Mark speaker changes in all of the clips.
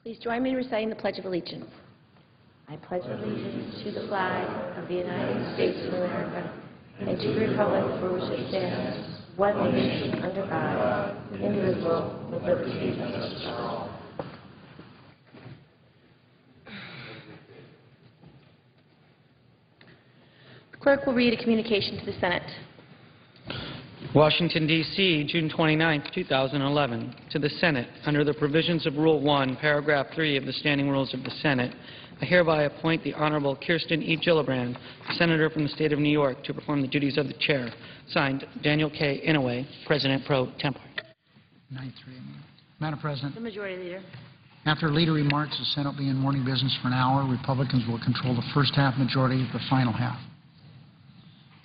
Speaker 1: Please join me in reciting the Pledge of Allegiance. I pledge allegiance to the flag of the United States of America and to the republic for which it stands, one nation, under God, indivisible, with liberty and justice for all. The clerk will read a communication to the Senate.
Speaker 2: Washington, D.C., June 29, 2011. To the Senate, under the provisions of Rule 1, Paragraph 3 of the Standing Rules of the Senate, I hereby appoint the Honorable Kirsten E. Gillibrand, Senator from the State of New York, to perform the duties of the Chair. Signed, Daniel K. Inouye, President pro tempore.
Speaker 3: Madam President.
Speaker 1: The Majority Leader.
Speaker 3: After leader remarks, the Senate will be in morning business for an hour. Republicans will control the first half, majority the final half.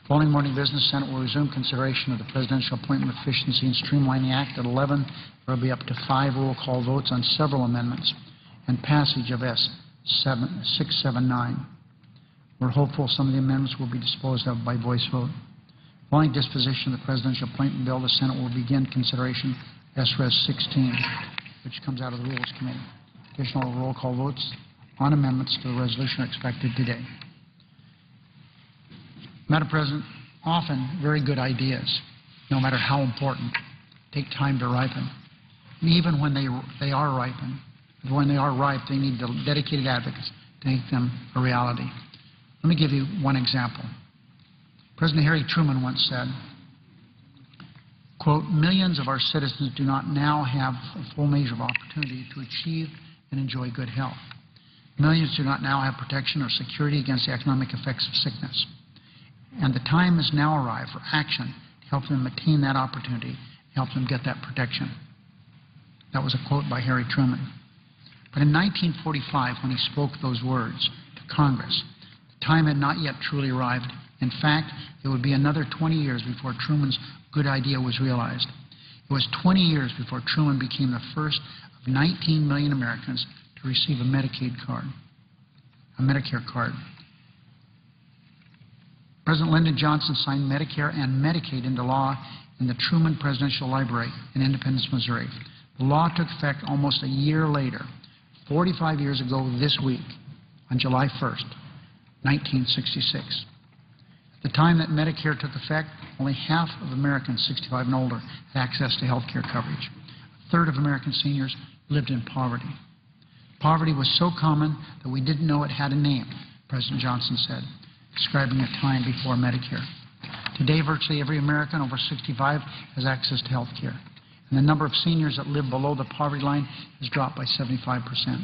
Speaker 3: Following morning business, Senate will resume consideration of the Presidential Appointment Efficiency and Streamlining Act at 11. There will be up to 5 roll call votes on several amendments and passage of S. 679. We're hopeful some of the amendments will be disposed of by voice vote. Following disposition of the Presidential Appointment Bill, the Senate will begin consideration S-Res 16, which comes out of the Rules Committee. Additional roll call votes on amendments to the resolution are expected today. Madam President, often very good ideas, no matter how important, take time to ripen. And even when they are ripened, when they are ripe, they need dedicated advocates to make them a reality. Let me give you one example. President Harry Truman once said, quote, "Millions of our citizens do not now have a full measure of opportunity to achieve and enjoy good health. Millions do not now have protection or security against the economic effects of sickness. And the time has now arrived for action to help them attain that opportunity, help them get that protection." That was a quote by Harry Truman. But in 1945, when he spoke those words to Congress, the time had not yet truly arrived. In fact, it would be another 20 years before Truman's good idea was realized. It was 20 years before Truman became the first of 19 million Americans to receive a Medicaid card, a Medicare card. President Lyndon Johnson signed Medicare and Medicaid into law in the Truman Presidential Library in Independence, Missouri. The law took effect almost a year later, 45 years ago this week, on July 1st, 1966. At the time that Medicare took effect, only half of Americans 65 and older had access to health care coverage. A third of American seniors lived in poverty. Poverty was so common that we didn't know it had a name, President Johnson said, describing a time before Medicare. Today, virtually every American over 65 has access to health care, and the number of seniors that live below the poverty line has dropped by 75%.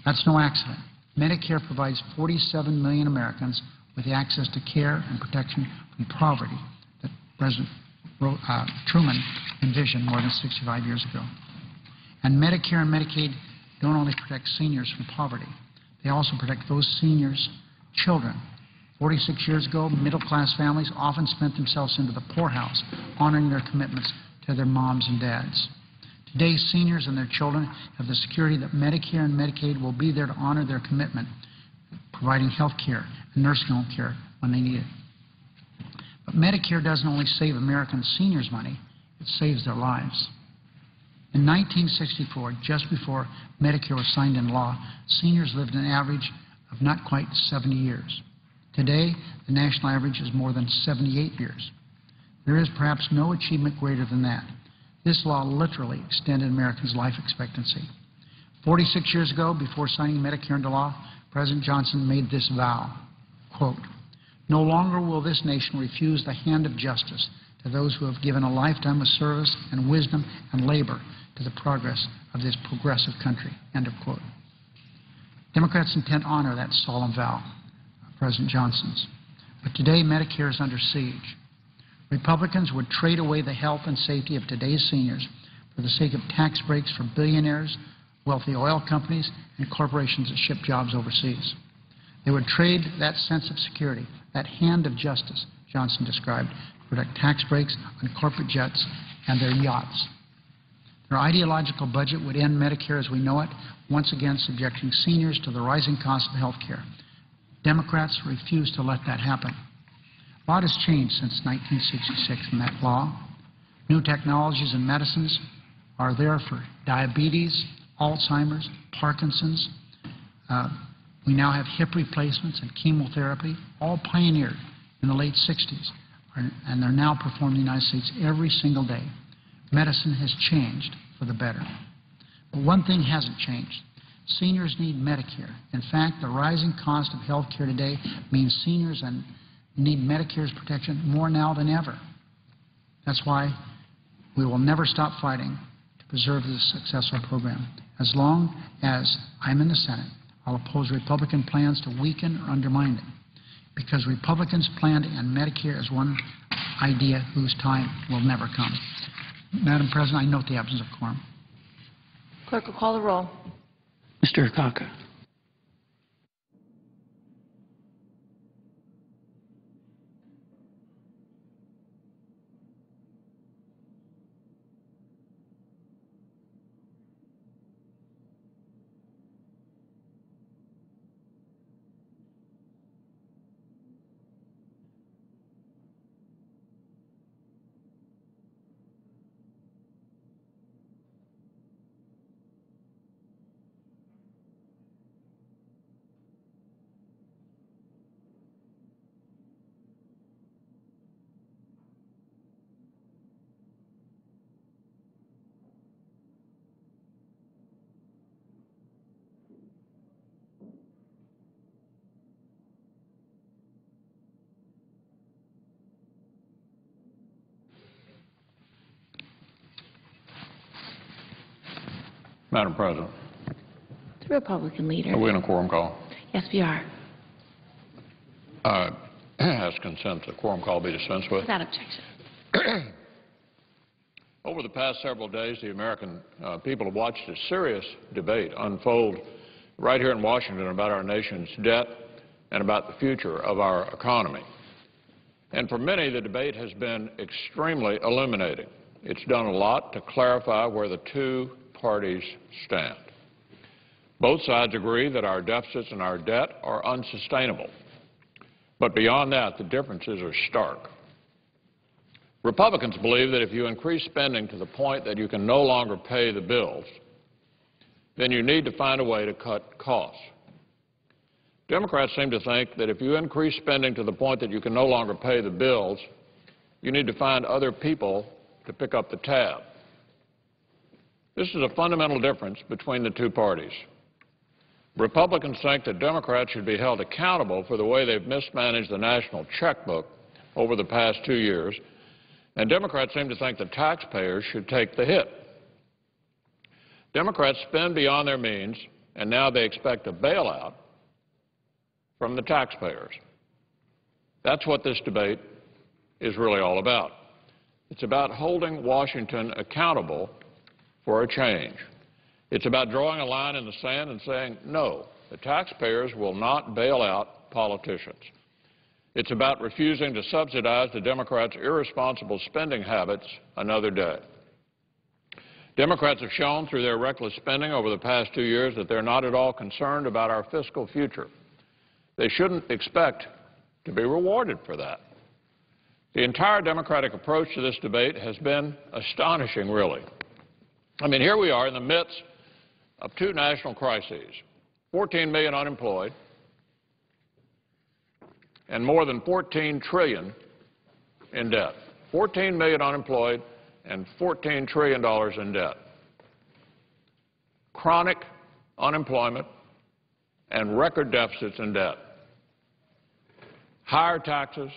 Speaker 3: That's no accident. Medicare provides 47 million Americans with the access to care and protection from poverty that President Truman envisioned more than 65 years ago. And Medicare and Medicaid don't only protect seniors from poverty, they also protect those seniors' children. 46 years ago, middle-class families often spent themselves into the poorhouse, honoring their commitments to their moms and dads. Today, seniors and their children have the security that Medicare and Medicaid will be there to honor their commitment, providing health care and nursing home care when they need it. But Medicare doesn't only save American seniors money, it saves their lives. In 1964, just before Medicare was signed into law, seniors lived an average of not quite 70 years. Today, the national average is more than 78 years. There is perhaps no achievement greater than that. This law literally extended Americans' life expectancy. 46 years ago, before signing Medicare into law, President Johnson made this vow, quote, "No longer will this nation refuse the hand of justice to those who have given a lifetime of service and wisdom and labor to the progress of this progressive country," end of quote. Democrats intend to honor that solemn vow of President Johnson's. But today, Medicare is under siege. Republicans would trade away the health and safety of today's seniors for the sake of tax breaks for billionaires, wealthy oil companies, and corporations that ship jobs overseas. They would trade that sense of security, that hand of justice Johnson described, to protect tax breaks on corporate jets and their yachts. Their ideological budget would end Medicare as we know it, once again subjecting seniors to the rising cost of health care. Democrats refuse to let that happen. A lot has changed since 1966 in that law. New technologies and medicines are there for diabetes, Alzheimer's, Parkinson's. We now have hip replacements and chemotherapy, all pioneered in the late 60s, and they're now performed in the United States every single day. Medicine has changed for the better. But one thing hasn't changed. Seniors need Medicare. In fact, the rising cost of health care today means seniors need Medicare's protection more now than ever. That's why we will never stop fighting to preserve this successful program. As long as I'm in the Senate, I'll oppose Republican plans to weaken or undermine it, because Republicans plan to end Medicare as one idea whose time will never come. Madam President, I note the absence of quorum.
Speaker 1: Clerk will call the roll.
Speaker 2: Mr. Akaka.
Speaker 4: Madam President,
Speaker 1: The Republican leader.
Speaker 4: are we in a quorum call?
Speaker 1: Yes, we are.
Speaker 4: Ask consent the quorum call be dispensed with.
Speaker 1: Without objection.
Speaker 4: Over the past several days, the American people have watched a serious debate unfold right here in Washington about our nation's debt and about the future of our economy. And for many, the debate has been extremely illuminating. It's done a lot to clarify where the two parties stand. Both sides agree that our deficits and our debt are unsustainable. But beyond that, the differences are stark. Republicans believe that if you increase spending to the point that you can no longer pay the bills, then you need to find a way to cut costs. Democrats seem to think that if you increase spending to the point that you can no longer pay the bills, you need to find other people to pick up the tab. This is a fundamental difference between the two parties. Republicans think that Democrats should be held accountable for the way they've mismanaged the national checkbook over the past 2 years, and Democrats seem to think that taxpayers should take the hit. Democrats spend beyond their means, and now they expect a bailout from the taxpayers. That's what this debate is really all about. It's about holding Washington accountable for a change. It's about drawing a line in the sand and saying, no, the taxpayers will not bail out politicians. It's about refusing to subsidize the Democrats' irresponsible spending habits another day. Democrats have shown through their reckless spending over the past 2 years that they're not at all concerned about our fiscal future. They shouldn't expect to be rewarded for that. The entire Democratic approach to this debate has been astonishing, really. I mean, here we are in the midst of two national crises, 14 million unemployed and more than $14 trillion in debt. 14 million unemployed and $14 trillion in debt. Chronic unemployment and record deficits in debt. Higher taxes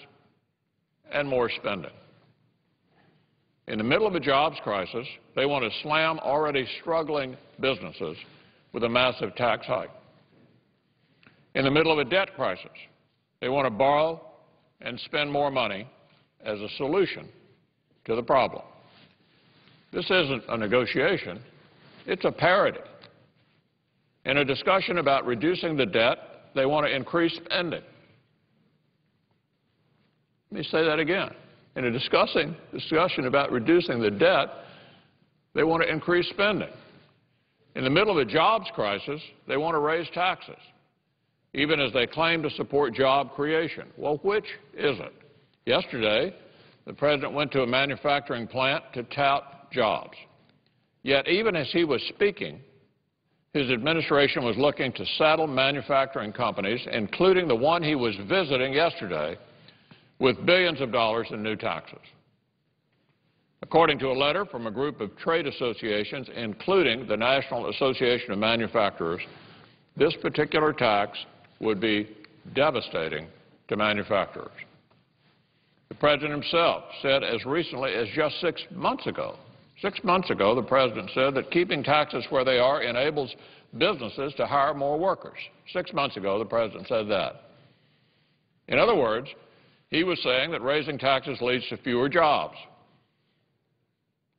Speaker 4: and more spending. In the middle of a jobs crisis, they want to slam already struggling businesses with a massive tax hike. In the middle of a debt crisis, they want to borrow and spend more money as a solution to the problem. This isn't a negotiation, it's a parody. In a discussion about reducing the debt, they want to increase spending. Let me say that again. In a discussion about reducing the debt, they want to increase spending. In the middle of a jobs crisis, they want to raise taxes, even as they claim to support job creation. Well, which is it? Yesterday, the President went to a manufacturing plant to tout jobs. Yet, even as he was speaking, his administration was looking to saddle manufacturing companies, including the one he was visiting yesterday, with billions of dollars in new taxes. According to a letter from a group of trade associations, including the National Association of Manufacturers, this particular tax would be devastating to manufacturers. The President himself said as recently as just 6 months ago, the President said that keeping taxes where they are enables businesses to hire more workers. 6 months ago, the President said that. In other words, he was saying that raising taxes leads to fewer jobs.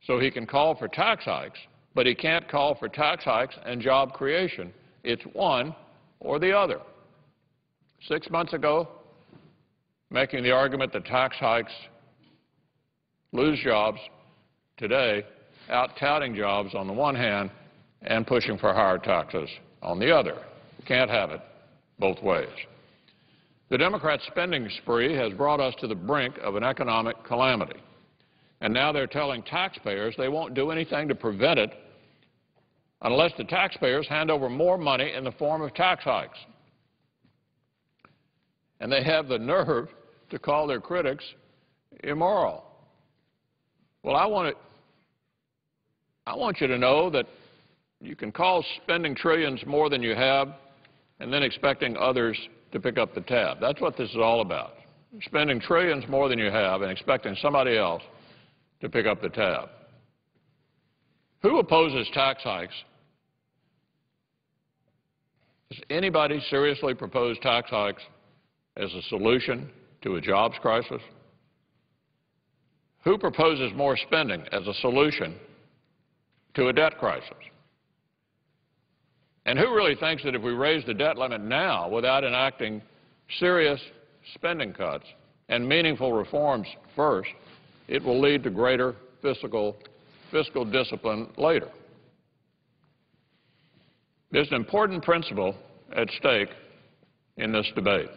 Speaker 4: So he can call for tax hikes, but he can't call for tax hikes and job creation. It's one or the other. 6 months ago, making the argument that tax hikes lose jobs. Today, out-touting jobs on the one hand and pushing for higher taxes on the other. Can't have it both ways. The Democrats' spending spree has brought us to the brink of an economic calamity. And now they're telling taxpayers they won't do anything to prevent it unless the taxpayers hand over more money in the form of tax hikes. And they have the nerve to call their critics immoral. Well, I want you to know that you can call spending trillions more than you have and then expecting others to pick up the tab. That's what this is all about. Spending trillions more than you have and expecting somebody else to pick up the tab. Who opposes tax hikes? Does anybody seriously propose tax hikes as a solution to a jobs crisis? Who proposes more spending as a solution to a debt crisis? And who really thinks that if we raise the debt limit now without enacting serious spending cuts and meaningful reforms first, it will lead to greater fiscal discipline later? There's an important principle at stake in this debate.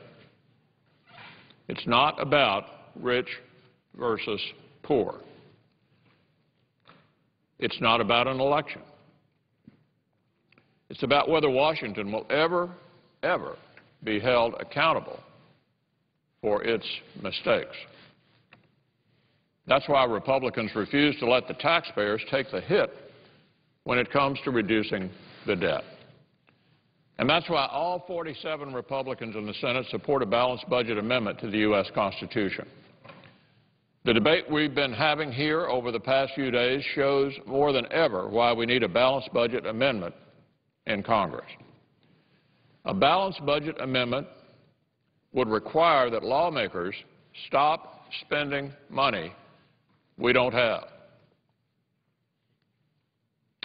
Speaker 4: It's not about rich versus poor. It's not about an election. It's about whether Washington will ever be held accountable for its mistakes. That's why Republicans refuse to let the taxpayers take the hit when it comes to reducing the debt. And that's why all 47 Republicans in the Senate support a balanced budget amendment to the U.S. Constitution. The debate we've been having here over the past few days shows more than ever why we need a balanced budget amendment in Congress. A balanced budget amendment would require that lawmakers stop spending money we don't have.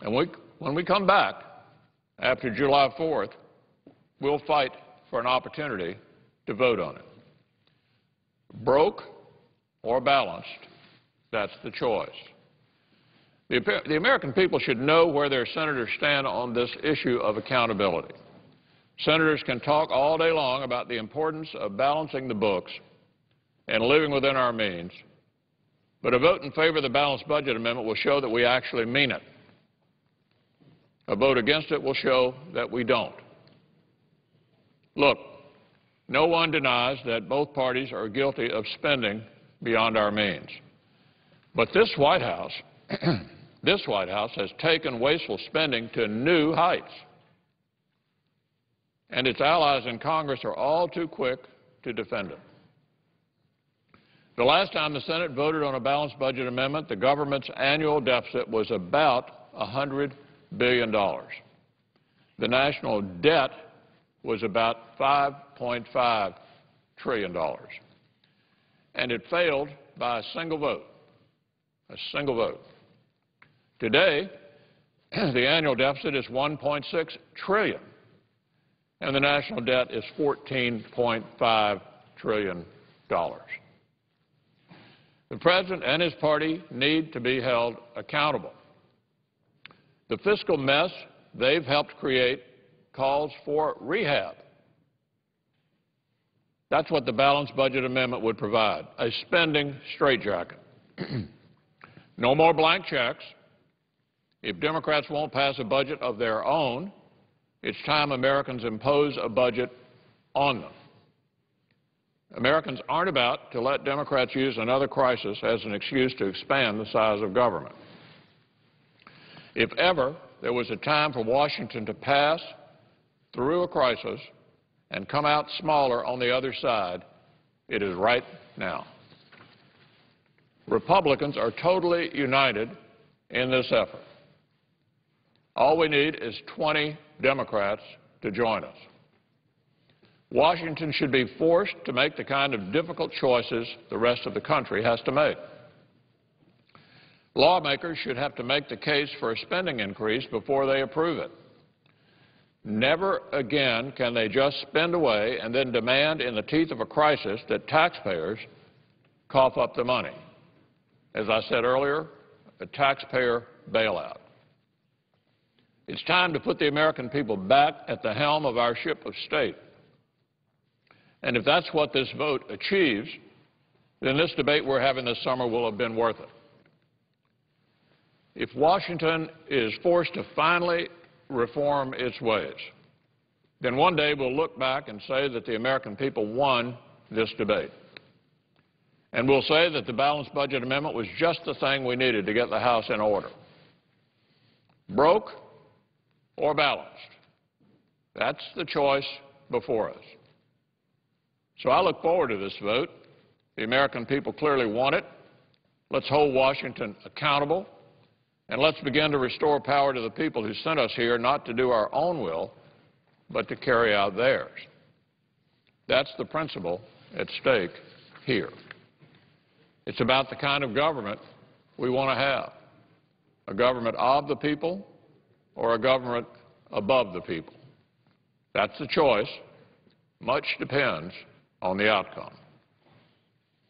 Speaker 4: And when we come back after July 4th, we'll fight for an opportunity to vote on it. Broke or balanced, that's the choice. The American people should know where their senators stand on this issue of accountability. Senators can talk all day long about the importance of balancing the books and living within our means, but a vote in favor of the balanced budget amendment will show that we actually mean it. A vote against it will show that we don't. Look, no one denies that both parties are guilty of spending beyond our means. But this White House, has taken wasteful spending to new heights. And its allies in Congress are all too quick to defend it. The last time the Senate voted on a balanced budget amendment, the government's annual deficit was about $100 billion. The national debt was about $5.5 trillion. And it failed by a single vote. A single vote. Today, the annual deficit is $1.6 trillion, and the national debt is $14.5 trillion. The President and his party need to be held accountable. The fiscal mess they've helped create calls for rehab. That's what the balanced budget amendment would provide, a spending straitjacket. No more blank checks. If Democrats won't pass a budget of their own, It's time Americans impose a budget on them. Americans aren't about to let Democrats use another crisis as an excuse to expand the size of government. If ever there was a time for Washington to pass through a crisis and come out smaller on the other side, it is right now. Republicans are totally united in this effort. All we need is 20 Democrats to join us. Washington should be forced to make the kind of difficult choices the rest of the country has to make. Lawmakers should have to make the case for a spending increase before they approve it. Never again can they just spend away and then demand in the teeth of a crisis that taxpayers cough up the money. As I said earlier, a taxpayer bailout. It's time to put the American people back at the helm of our ship of state. And if that's what this vote achieves, then this debate we're having this summer will have been worth it. If Washington is forced to finally reform its ways, then one day we'll look back and say that the American people won this debate. And we'll say that the balanced budget amendment was just the thing we needed to get the House in order. Broke or balanced? That's the choice before us. So I look forward to this vote. The American people clearly want it. Let's hold Washington accountable, and let's begin to restore power to the people who sent us here not to do our own will, but to carry out theirs. That's the principle at stake here. It's about the kind of government we want to have, a government of the people or a government above the people. That's the choice. Much depends on the outcome.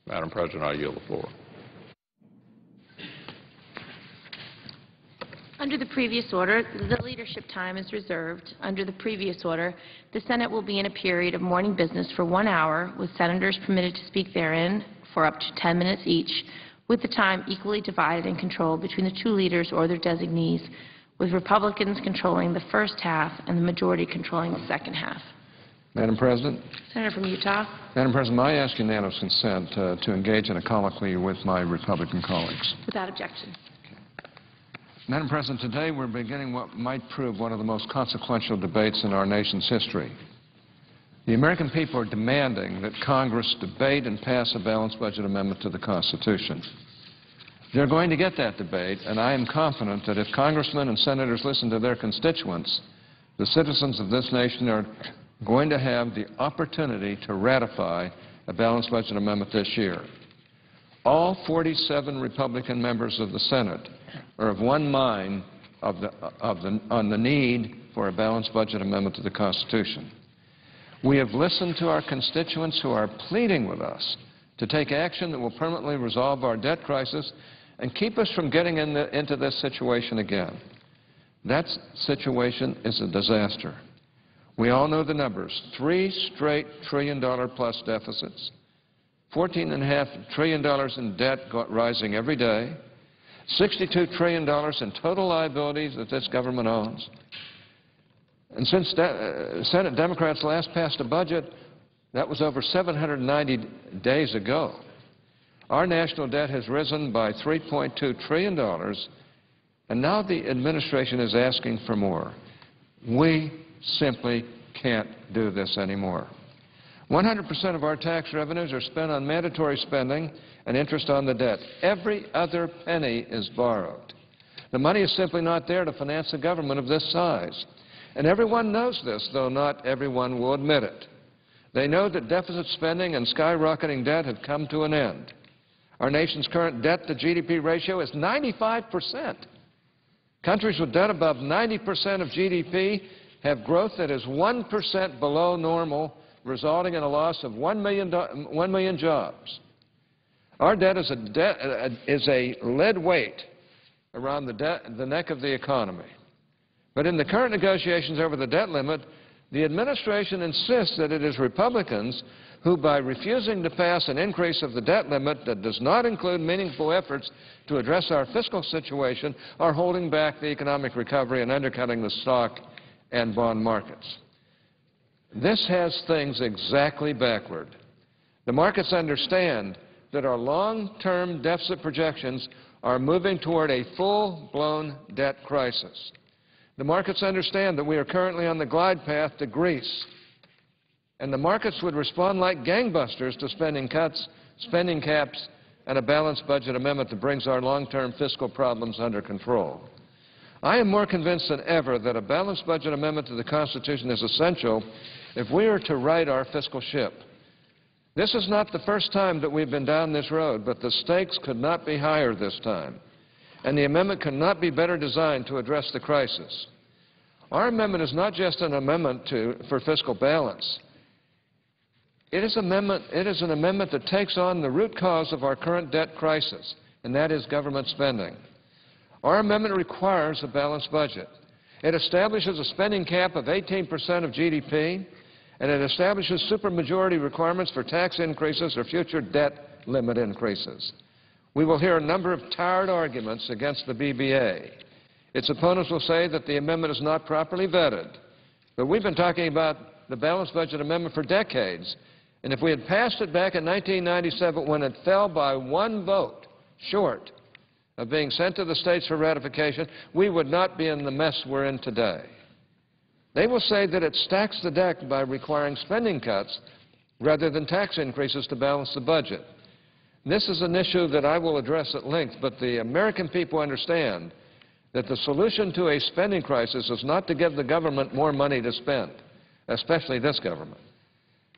Speaker 4: Madam President, I yield the floor.
Speaker 1: Under the previous order, the leadership time is reserved. Under the previous order, the Senate will be in a period of morning business for 1 hour, with senators permitted to speak therein for up to 10 minutes each, with the time equally divided and controlled between the two leaders or their designees, with Republicans controlling the first half and the majority controlling the second half.
Speaker 5: Madam President.
Speaker 1: Senator from Utah.
Speaker 5: Madam President, may I ask unanimous consent to engage in a colloquy with my Republican colleagues?
Speaker 1: Without objection.
Speaker 5: Madam President, today we're beginning what might prove one of the most consequential debates in our nation's history. The American people are demanding that Congress debate and pass a balanced budget amendment to the Constitution. They're going to get that debate, and I am confident that if congressmen and senators listen to their constituents, the citizens of this nation are going to have the opportunity to ratify a balanced budget amendment this year. All 47 Republican members of the Senate are of one mind on the need for a balanced budget amendment to the Constitution. We have listened to our constituents who are pleading with us to take action that will permanently resolve our debt crisis and keep us from getting into this situation again. That situation is a disaster. We all know the numbers. 3 straight trillion-dollar-plus deficits, $14.5 trillion in debt rising every day, $62 trillion in total liabilities that this government owns. And since Senate Democrats last passed a budget, that was over 790 days ago. Our national debt has risen by $3.2 trillion, and now the administration is asking for more. We simply can't do this anymore. 100% of our tax revenues are spent on mandatory spending and interest on the debt. Every other penny is borrowed. The money is simply not there to finance a government of this size. And everyone knows this, though not everyone will admit it. They know that deficit spending and skyrocketing debt have come to an end. Our nation's current debt-to-GDP ratio is 95%. Countries with debt above 90% of GDP have growth that is 1% below normal, resulting in a loss of 1 million jobs. Our debt is a lead weight around the neck of the economy. But in the current negotiations over the debt limit, the administration insists that it is Republicans who, by refusing to pass an increase of the debt limit that does not include meaningful efforts to address our fiscal situation, are holding back the economic recovery and undercutting the stock and bond markets. This has things exactly backward. The markets understand that our long-term deficit projections are moving toward a full-blown debt crisis. The markets understand that we are currently on the glide path to Greece, and the markets would respond like gangbusters to spending cuts, spending caps, and a balanced budget amendment that brings our long-term fiscal problems under control. I am more convinced than ever that a balanced budget amendment to the Constitution is essential if we are to right our fiscal ship. This is not the first time that we've been down this road, but the stakes could not be higher this time, and the amendment could not be better designed to address the crisis. Our amendment is not just an amendment for fiscal balance. It is an amendment that takes on the root cause of our current debt crisis, and that is government spending. Our amendment requires a balanced budget. It establishes a spending cap of 18% of GDP, and it establishes supermajority requirements for tax increases or future debt limit increases. We will hear a number of tired arguments against the BBA. Its opponents will say that the amendment is not properly vetted. But we've been talking about the balanced budget amendment for decades, and if we had passed it back in 1997 when it fell by one vote short of being sent to the states for ratification, we would not be in the mess we're in today. They will say that it stacks the deck by requiring spending cuts rather than tax increases to balance the budget. This is an issue that I will address at length, but the American people understand that the solution to a spending crisis is not to give the government more money to spend, especially this government.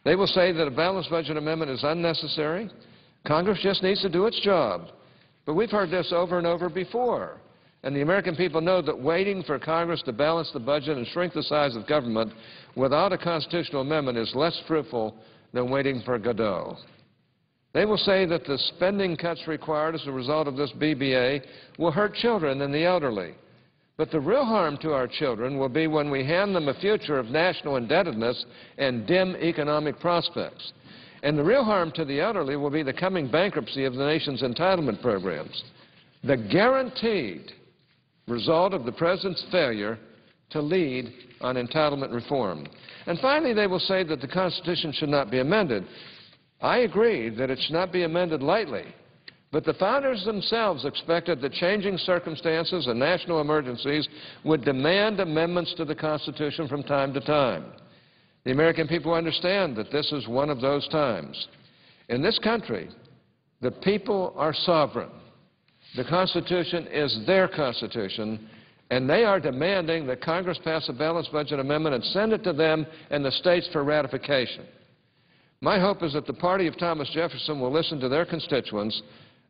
Speaker 5: They will say that a balanced budget amendment is unnecessary. Congress just needs to do its job. But we've heard this over and over before. And the American people know that waiting for Congress to balance the budget and shrink the size of government without a constitutional amendment is less fruitful than waiting for Godot. They will say that the spending cuts required as a result of this BBA will hurt children and the elderly. But the real harm to our children will be when we hand them a future of national indebtedness and dim economic prospects. And the real harm to the elderly will be the coming bankruptcy of the nation's entitlement programs, the guaranteed result of the President's failure to lead on entitlement reform. And finally, they will say that the Constitution should not be amended. I agree that it should not be amended lightly, but the founders themselves expected that changing circumstances and national emergencies would demand amendments to the Constitution from time to time. The American people understand that this is one of those times. In this country, the people are sovereign. The Constitution is their Constitution, and they are demanding that Congress pass a balanced budget amendment and send it to them and the states for ratification. My hope is that the party of Thomas Jefferson will listen to their constituents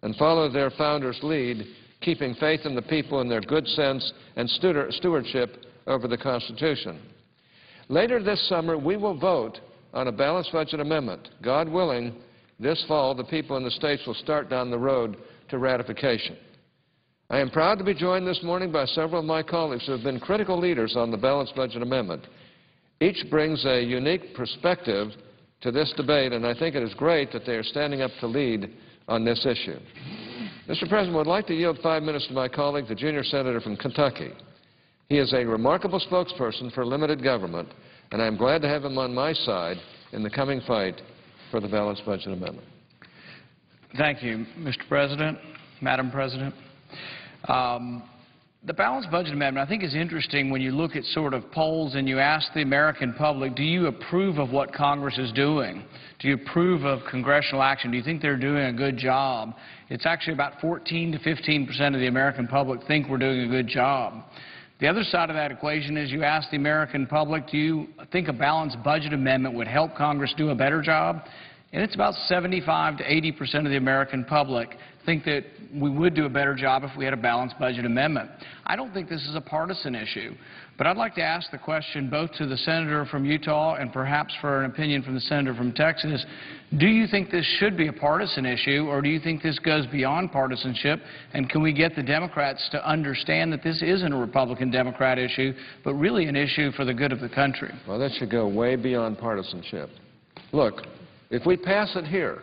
Speaker 5: and follow their founders' lead, keeping faith in the people and their good sense and stewardship over the Constitution. Later this summer, we will vote on a balanced budget amendment. God willing, this fall, the people in the states will start down the road to ratification. I am proud to be joined this morning by several of my colleagues who have been critical leaders on the balanced budget amendment. Each brings a unique perspective to this debate, and I think it is great that they are standing up to lead on this issue. Mr. President, I would like to yield 5 minutes to my colleague, the junior senator from Kentucky. He is a remarkable spokesperson for limited government, and I am glad to have him on my side in the coming fight for the balanced budget amendment.
Speaker 6: Thank you, Mr. President, Madam President. The balanced budget amendment, I think, is interesting when you look at sort of polls and you ask the American public, do you approve of what Congress is doing? Do you approve of congressional action? Do you think they're doing a good job? It's actually about 14 to 15% of the American public think we're doing a good job. The other side of that equation is you ask the American public, do you think a balanced budget amendment would help Congress do a better job? And it's about 75 to 80% of the American public think that we would do a better job if we had a balanced budget amendment. I don't think this is a partisan issue, but I'd like to ask the question both to the senator from Utah and perhaps for an opinion from the senator from Texas. Do you think this should be a partisan issue, or do you think this goes beyond partisanship, and can we get the Democrats to understand that this isn't a Republican-Democrat issue, but really an issue for the good of the country?
Speaker 5: Well, that should go way beyond partisanship. Look, if we pass it here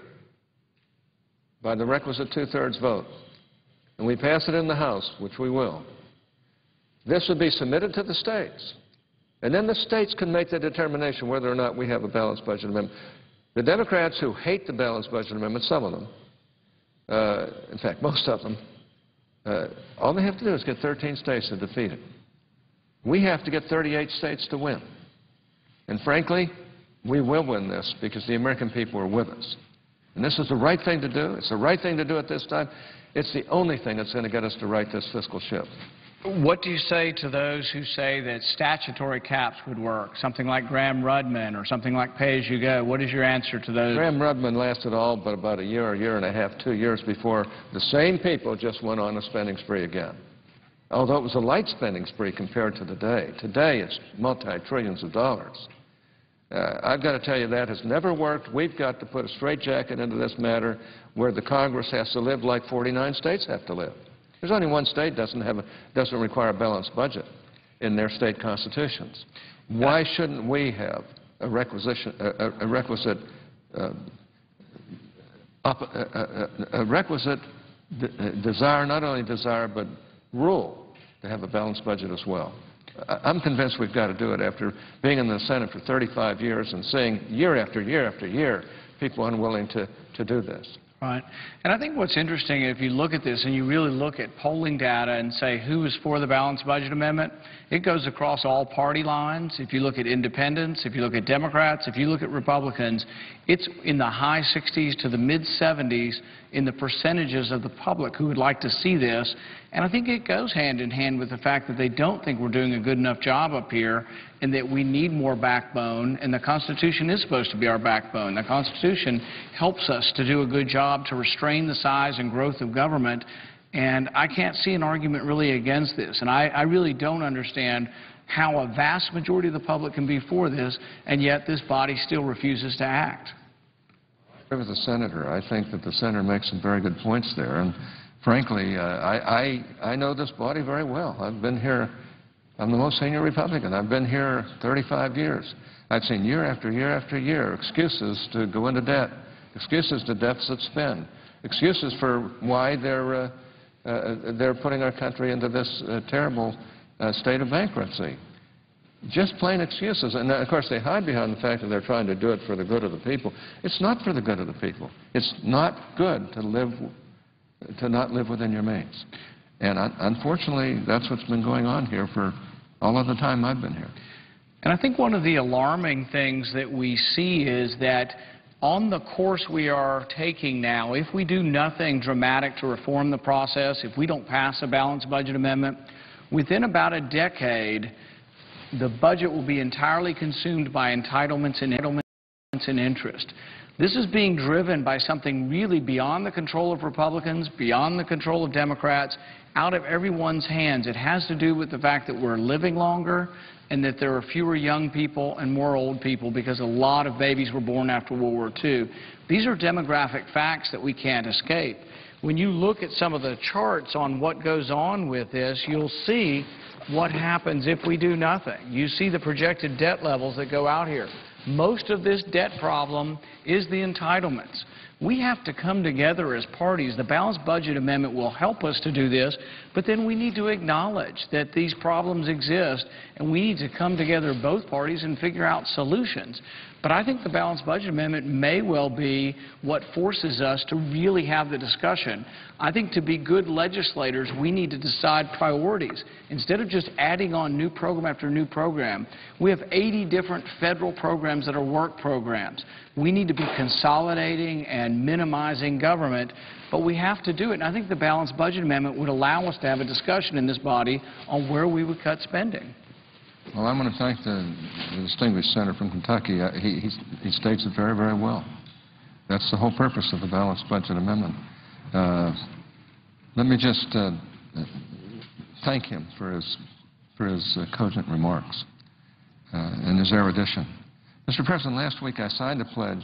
Speaker 5: by the requisite two-thirds vote, and we pass it in the House, which we will, this would be submitted to the states And then the states can make the determination whether or not we have a balanced budget amendment. The Democrats who hate the balanced budget amendment, some of them, in fact, most of them, all they have to do is get 13 states to defeat it. We have to get 38 states to win. And frankly, we will win this because the American people are with us. And this is the right thing to do. It's the right thing to do at this time. It's the only thing that's going to get us to right this fiscal ship.
Speaker 6: What do you say to those who say that statutory caps would work, something like Graham-Rudman or something like pay-as-you-go? What is your answer to those?
Speaker 5: Graham-Rudman lasted all but about a year and a half, 2 years before the same people just went on a spending spree again. Although it was a light spending spree compared to today. Today it's multi-trillions of dollars. I've got to tell you that has never worked. We've got to put a straitjacket into this matter where the Congress has to live like 49 states have to live. There's only one state doesn't require a balanced budget in their state constitutions. Why shouldn't we have a requisite desire, not only desire, but rule to have a balanced budget as well? I'm convinced we've got to do it after being in the Senate for 35 years and seeing year after year after year people unwilling to do this.
Speaker 6: Right. And I think what's interesting, if you look at this and you really look at polling data and say who is for the balanced budget amendment, it goes across all party lines. If you look at independents, if you look at Democrats, if you look at Republicans, it's in the high 60s to the mid-70s in the percentages of the public who would like to see this. And I think it goes hand in hand with the fact that they don't think we're doing a good enough job up here and that we need more backbone, and the Constitution is supposed to be our backbone. The Constitution helps us to do a good job to restrain the size and growth of government, and I can't see an argument really against this. And I really don't understand how a vast majority of the public can be for this, and yet this body still refuses to act.
Speaker 5: As a senator, I think that the senator makes some very good points there, and frankly, I know this body very well. I've been here. I'm the most senior Republican. I've been here 35 years. I've seen year after year after year excuses to go into debt, excuses to deficit spend, excuses for why they're putting our country into this terrible state of bankruptcy. Just plain excuses. And, of course, they hide behind the fact that they're trying to do it for the good of the people. It's not for the good of the people. It's not good to not live within your means. And unfortunately, that's what's been going on here for all of the time I've been here.
Speaker 6: And I think one of the alarming things that we see is that on the course we are taking now, if we do nothing dramatic to reform the process, if we don't pass a balanced budget amendment, within about a decade, the budget will be entirely consumed by entitlements and interest. This is being driven by something really beyond the control of Republicans, beyond the control of Democrats, out of everyone's hands. It has to do with the fact that we're living longer and that there are fewer young people and more old people because a lot of babies were born after World War II. These are demographic facts that we can't escape. When you look at some of the charts on what goes on with this, you'll see what happens if we do nothing. You see the projected debt levels that go out here. Most of this debt problem is the entitlements. We have to come together as parties. The balanced budget amendment will help us to do this, but then we need to acknowledge that these problems exist, and we need to come together, both parties, and figure out solutions. But I think the balanced budget amendment may well be what forces us to really have the discussion. I think to be good legislators, we need to decide priorities. Instead of just adding on new program after new program, we have 80 different federal programs that are work programs. We need to be consolidating and minimizing government, but we have to do it. And I think the balanced budget amendment would allow us to have a discussion in this body on where we would cut spending.
Speaker 5: Well, I want to thank the distinguished senator from Kentucky. He states it very, very well. That's the whole purpose of the balanced budget amendment. Let me just thank him for his cogent remarks and his erudition. Mr. President, last week I signed a pledge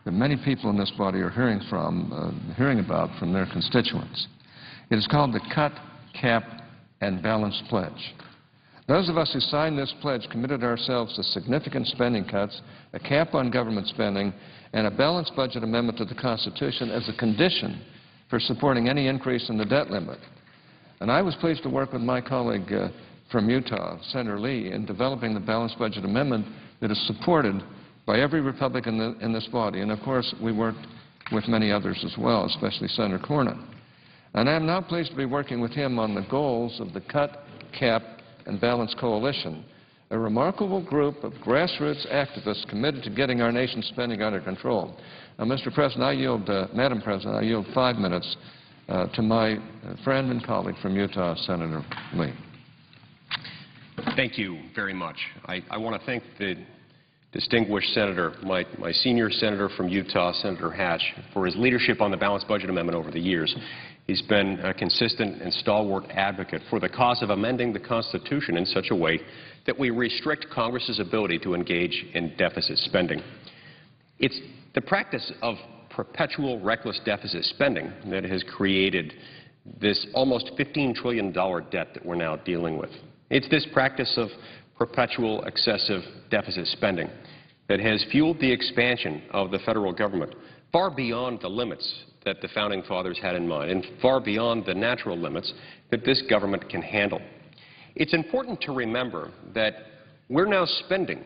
Speaker 5: that many people in this body are hearing about from their constituents. It is called the Cut, Cap, and Balance Pledge. Those of us who signed this pledge committed ourselves to significant spending cuts, a cap on government spending, and a balanced budget amendment to the Constitution as a condition for supporting any increase in the debt limit. And I was pleased to work with my colleague, from Utah, Senator Lee, in developing the balanced budget amendment that is supported by every Republican in this body. And, of course, we worked with many others as well, especially Senator Cornyn. And I am now pleased to be working with him on the goals of the Cut, Cap, and Balance Coalition, a remarkable group of grassroots activists committed to getting our nation's spending under control. Now, Mr. President, Madam President, I yield 5 minutes to my friend and colleague from Utah, Senator Lee.
Speaker 7: Thank you very much. I want to thank the distinguished senator, my senior senator from Utah, Senator Hatch, for his leadership on the balanced budget amendment over the years. He's been a consistent and stalwart advocate for the cause of amending the Constitution in such a way that we restrict Congress's ability to engage in deficit spending. It's the practice of perpetual reckless deficit spending that has created this almost $15 trillion debt that we're now dealing with. It's this practice of perpetual excessive deficit spending that has fueled the expansion of the federal government far beyond the limits that the Founding Fathers had in mind and far beyond the natural limits that this government can handle. It's important to remember that we're now spending,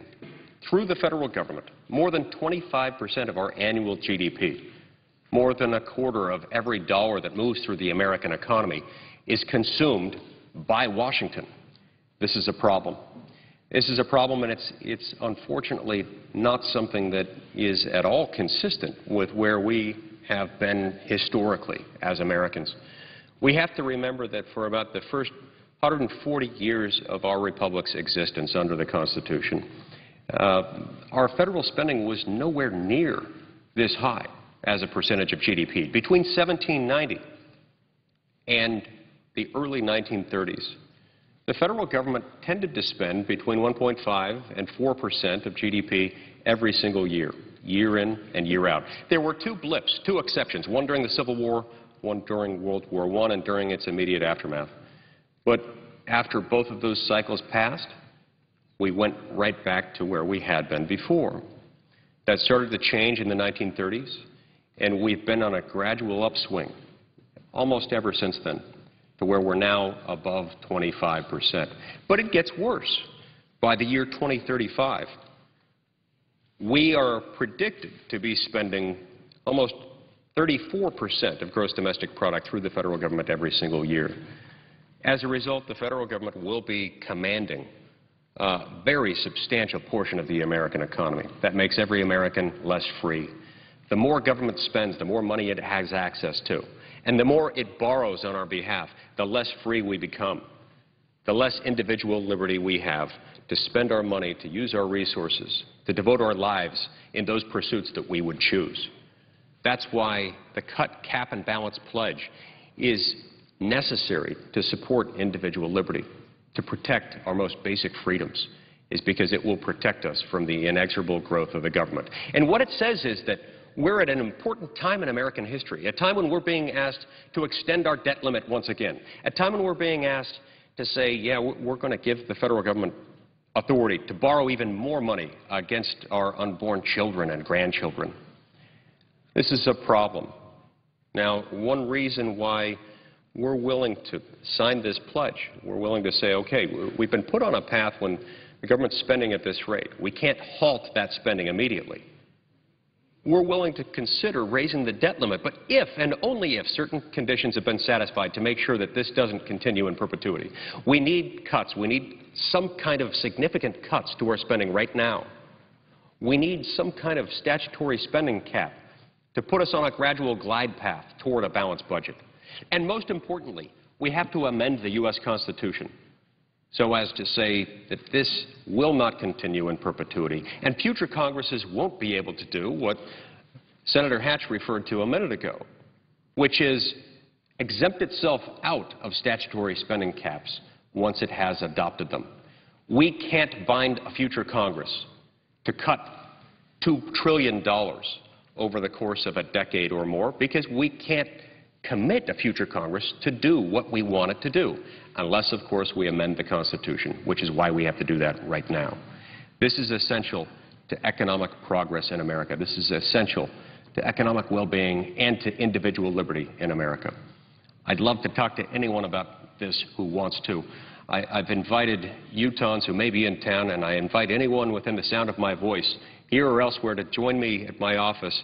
Speaker 7: through the federal government, more than 25% of our annual GDP. More than a quarter of every dollar that moves through the American economy is consumed by Washington. This is a problem. This is a problem, and it's unfortunately not something that is at all consistent with where we have been historically as Americans. We have to remember that for about the first 140 years of our republic's existence under the Constitution, our federal spending was nowhere near this high as a percentage of GDP. Between 1790 and the early 1930s, the federal government tended to spend between 1.5 and 4% of GDP every single year, year in and year out. There were two blips, two exceptions, one during the Civil War, one during World War I and during its immediate aftermath. But after both of those cycles passed, we went right back to where we had been before. That started to change in the 1930s, and we've been on a gradual upswing almost ever since then, to where we're now above 25%. But it gets worse. By the year 2035, we are predicted to be spending almost 34% of gross domestic product through the federal government every single year. As a result, the federal government will be commanding a very substantial portion of the American economy. That makes every American less free. The more government spends, the more money it has access to. And the more it borrows on our behalf, the less free we become, the less individual liberty we have to spend our money, to use our resources, to devote our lives in those pursuits that we would choose. That's why the Cut, Cap, and Balance pledge is necessary to support individual liberty, to protect our most basic freedoms, is because it will protect us from the inexorable growth of the government. And what it says is that we're at an important time in American history, a time when we're being asked to extend our debt limit once again, a time when we're being asked to say, yeah, we're going to give the federal government authority to borrow even more money against our unborn children and grandchildren. This is a problem. Now, one reason why we're willing to sign this pledge, we're willing to say, okay, we've been put on a path when the government's spending at this rate. We can't halt that spending immediately. We're willing to consider raising the debt limit, but if and only if certain conditions have been satisfied to make sure that this doesn't continue in perpetuity. We need cuts. We need some kind of significant cuts to our spending right now. We need some kind of statutory spending cap to put us on a gradual glide path toward a balanced budget. And most importantly, we have to amend the U.S. Constitution so as to say that this will not continue in perpetuity, and future Congresses won't be able to do what Senator Hatch referred to a minute ago, which is exempt itself out of statutory spending caps once it has adopted them. We can't bind a future Congress to cut $2 trillion over the course of a decade or more because we can't commit a future Congress to do what we want it to do, unless, of course, we amend the Constitution, which is why we have to do that right now. This is essential to economic progress in America. This is essential to economic well-being and to individual liberty in America. I'd love to talk to anyone about this who wants to. I've invited Utahns who may be in town, and I invite anyone within the sound of my voice, here or elsewhere, to join me at my office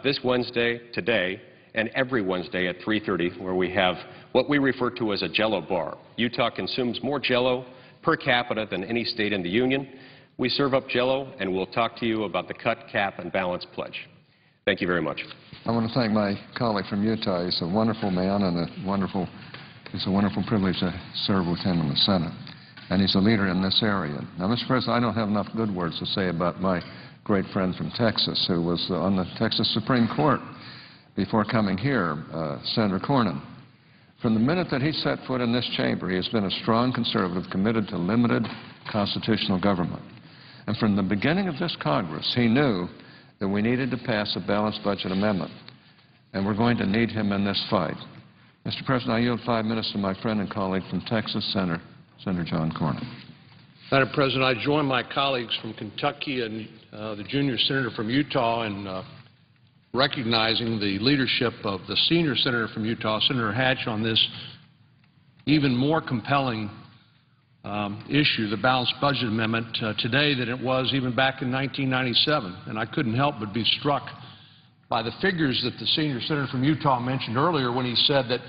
Speaker 7: this Wednesday, today, and every Wednesday at 3:30, where we have what we refer to as a Jell-O bar. Utah consumes more Jell-O per capita than any state in the Union. We serve up Jell-O, and we'll talk to you about the Cut, Cap, and Balance Pledge. Thank you very much.
Speaker 5: I want to thank my colleague from Utah. He's a wonderful man, and it's a wonderful privilege to serve with him in the Senate. And he's a leader in this area. Now, Mr. President, I don't have enough good words to say about my great friend from Texas who was on the Texas Supreme Court before coming here, Senator Cornyn. From the minute that he set foot in this chamber, he has been a strong conservative committed to limited constitutional government. And from the beginning of this Congress, he knew that we needed to pass a balanced budget amendment. And we're going to need him in this fight. Mr. President, I yield 5 minutes to my friend and colleague from Texas, Senator John Cornyn.
Speaker 8: Madam President, I join my colleagues from Kentucky and the junior senator from Utah in recognizing the leadership of the senior senator from Utah, Senator Hatch, on this even more compelling issue, the balanced budget amendment, today than it was even back in 1997. And I couldn't help but be struck by the figures that the senior senator from Utah mentioned earlier when he said that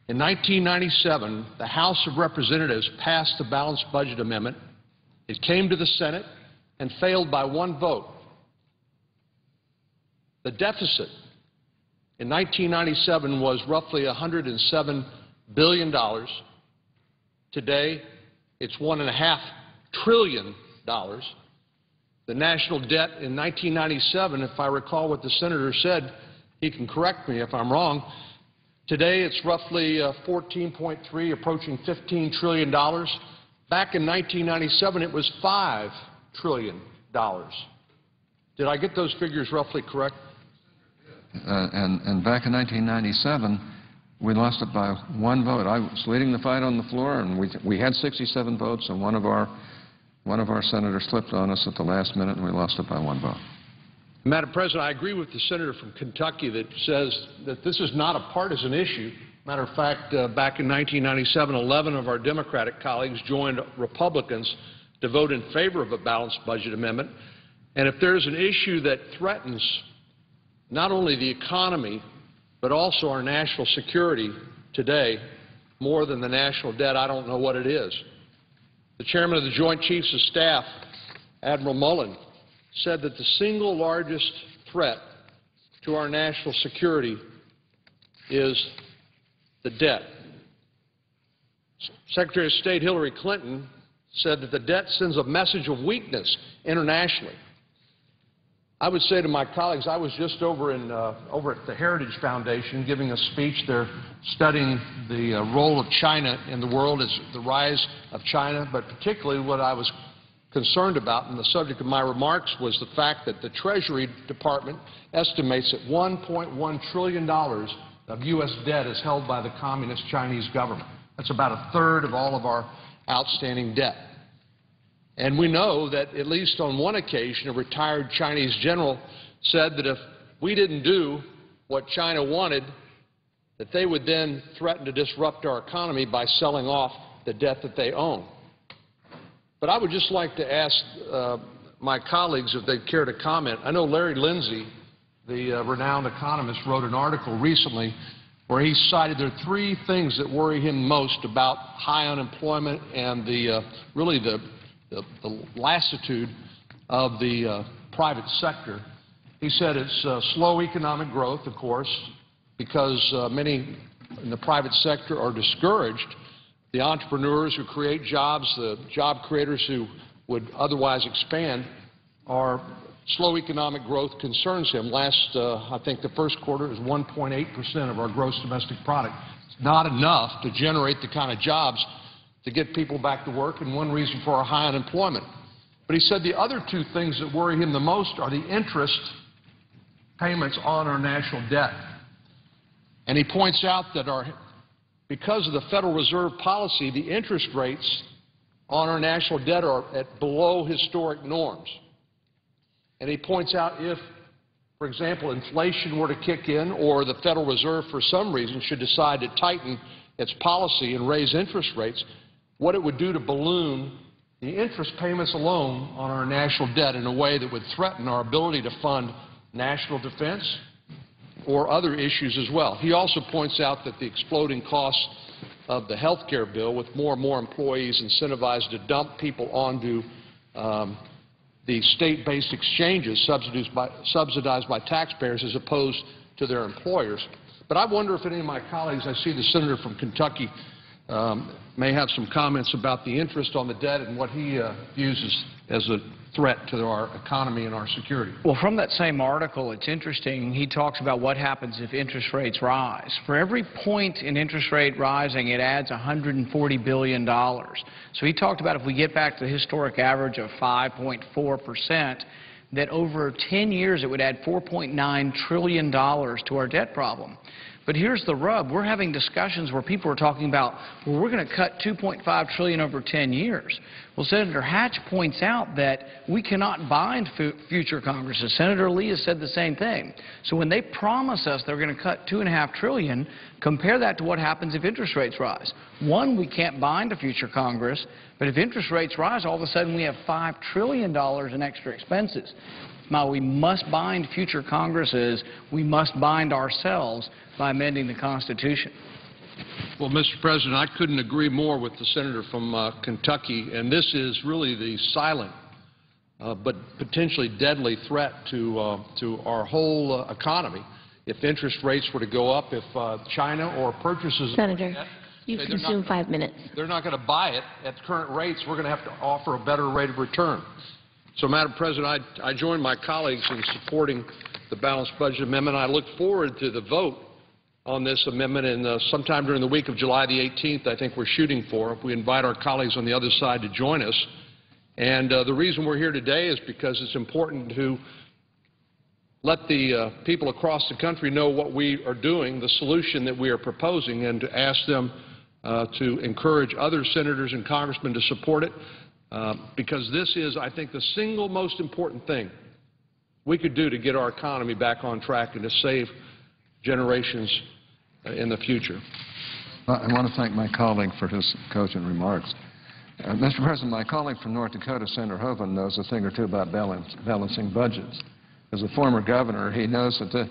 Speaker 8: in 1997, the House of Representatives passed the balanced budget amendment. It came to the Senate and failed by one vote. The deficit in 1997 was roughly $107 billion. Today, it's $1.5 trillion. The national debt in 1997, if I recall what the senator said, he can correct me if I'm wrong, today it's roughly 14.3, approaching $15 trillion. Back in 1997, it was $5 trillion. Did I get those figures roughly correct?
Speaker 5: And back in 1997, we lost it by one vote. I was leading the fight on the floor, and we had 67 votes, and one of our senators slipped on us at the last minute, and we lost it by one vote.
Speaker 8: Madam President, I agree with the senator from Kentucky that says that this is not a partisan issue. Matter of fact, back in 1997, 11 of our Democratic colleagues joined Republicans to vote in favor of a balanced budget amendment. And if there's an issue that threatens not only the economy, but also our national security today, more than the national debt, I don't know what it is. The chairman of the Joint Chiefs of Staff, Admiral Mullen, said that the single largest threat to our national security is the debt. Secretary of State Hillary Clinton said that the debt sends a message of weakness internationally. I would say to my colleagues, I was just over at the Heritage Foundation giving a speech. They're studying the role of China in the world, as the rise of China, but particularly what I was concerned about, and the subject of my remarks was the fact that the Treasury Department estimates that $1.1 trillion of U.S. debt is held by the Communist Chinese government. That's about a third of all of our outstanding debt. And we know that at least on one occasion, a retired Chinese general said that if we didn't do what China wanted, that they would then threaten to disrupt our economy by selling off the debt that they own. But I would just like to ask my colleagues if they'd care to comment. I know Larry Lindsay, the renowned economist, wrote an article recently where he cited there are three things that worry him most about high unemployment and really the lassitude of the private sector. He said it's slow economic growth, of course, because many in the private sector are discouraged. The entrepreneurs who create jobs, the job creators who would otherwise expand, are slow economic growth concerns him. I think the first quarter is 1.8% of our gross domestic product. It's not enough to generate the kind of jobs to get people back to work, and one reason for our high unemployment. But he said the other two things that worry him the most are the interest payments on our national debt. And he points out that because of the Federal Reserve policy, the interest rates on our national debt are at below historic norms. And he points out if, for example, inflation were to kick in or the Federal Reserve for some reason should decide to tighten its policy and raise interest rates, what it would do to balloon the interest payments alone on our national debt in a way that would threaten our ability to fund national defense or other issues as well. He also points out that the exploding costs of the health care bill, with more and more employees incentivized to dump people onto the state-based exchanges subsidized by taxpayers as opposed to their employers. But I wonder if any of my colleagues, I see the senator from Kentucky, may have some comments about the interest on the debt and what he views as a threat to our economy and our security.
Speaker 6: Well, from that same article, it's interesting. He talks about what happens if interest rates rise. For every point in interest rate rising, it adds $140 billion. So he talked about if we get back to the historic average of 5.4%, that over 10 years it would add $4.9 trillion to our debt problem. But here's the rub. We're having discussions where people are talking about, well, we're going to cut $2.5 trillion over 10 years. Well, Senator Hatch points out that we cannot bind future Congresses. Senator Lee has said the same thing. So when they promise us they're going to cut $2.5 trillion, compare that to what happens if interest rates rise. One, we can't bind a future Congress, but if interest rates rise, all of a sudden we have $5 trillion in extra expenses. Now, we must bind future Congresses. We must bind ourselves by amending the Constitution.
Speaker 8: Well, Mr. President, I couldn't agree more with the senator from Kentucky, and this is really the silent but potentially deadly threat to our whole economy if interest rates were to go up, if China or purchases...
Speaker 1: Senator, you've consumed 5 minutes.
Speaker 8: They're not going to buy it at current rates. We're going to have to offer a better rate of return. So, Madam President, I join my colleagues in supporting the balanced budget amendment. I look forward to the vote on this amendment, and sometime during the week of July the 18th, I think we're shooting for. We invite our colleagues on the other side to join us. And the reason we're here today is because it's important to let the people across the country know what we are doing, the solution that we are proposing, and to ask them to encourage other senators and congressmen to support it. Because this is, I think, the single most important thing we could do to get our economy back on track and to save generations in the future.
Speaker 5: I want to thank my colleague for his cogent remarks. Mr. President, my colleague from North Dakota, Senator Hoeven, knows a thing or two about balancing budgets. As a former governor, he knows that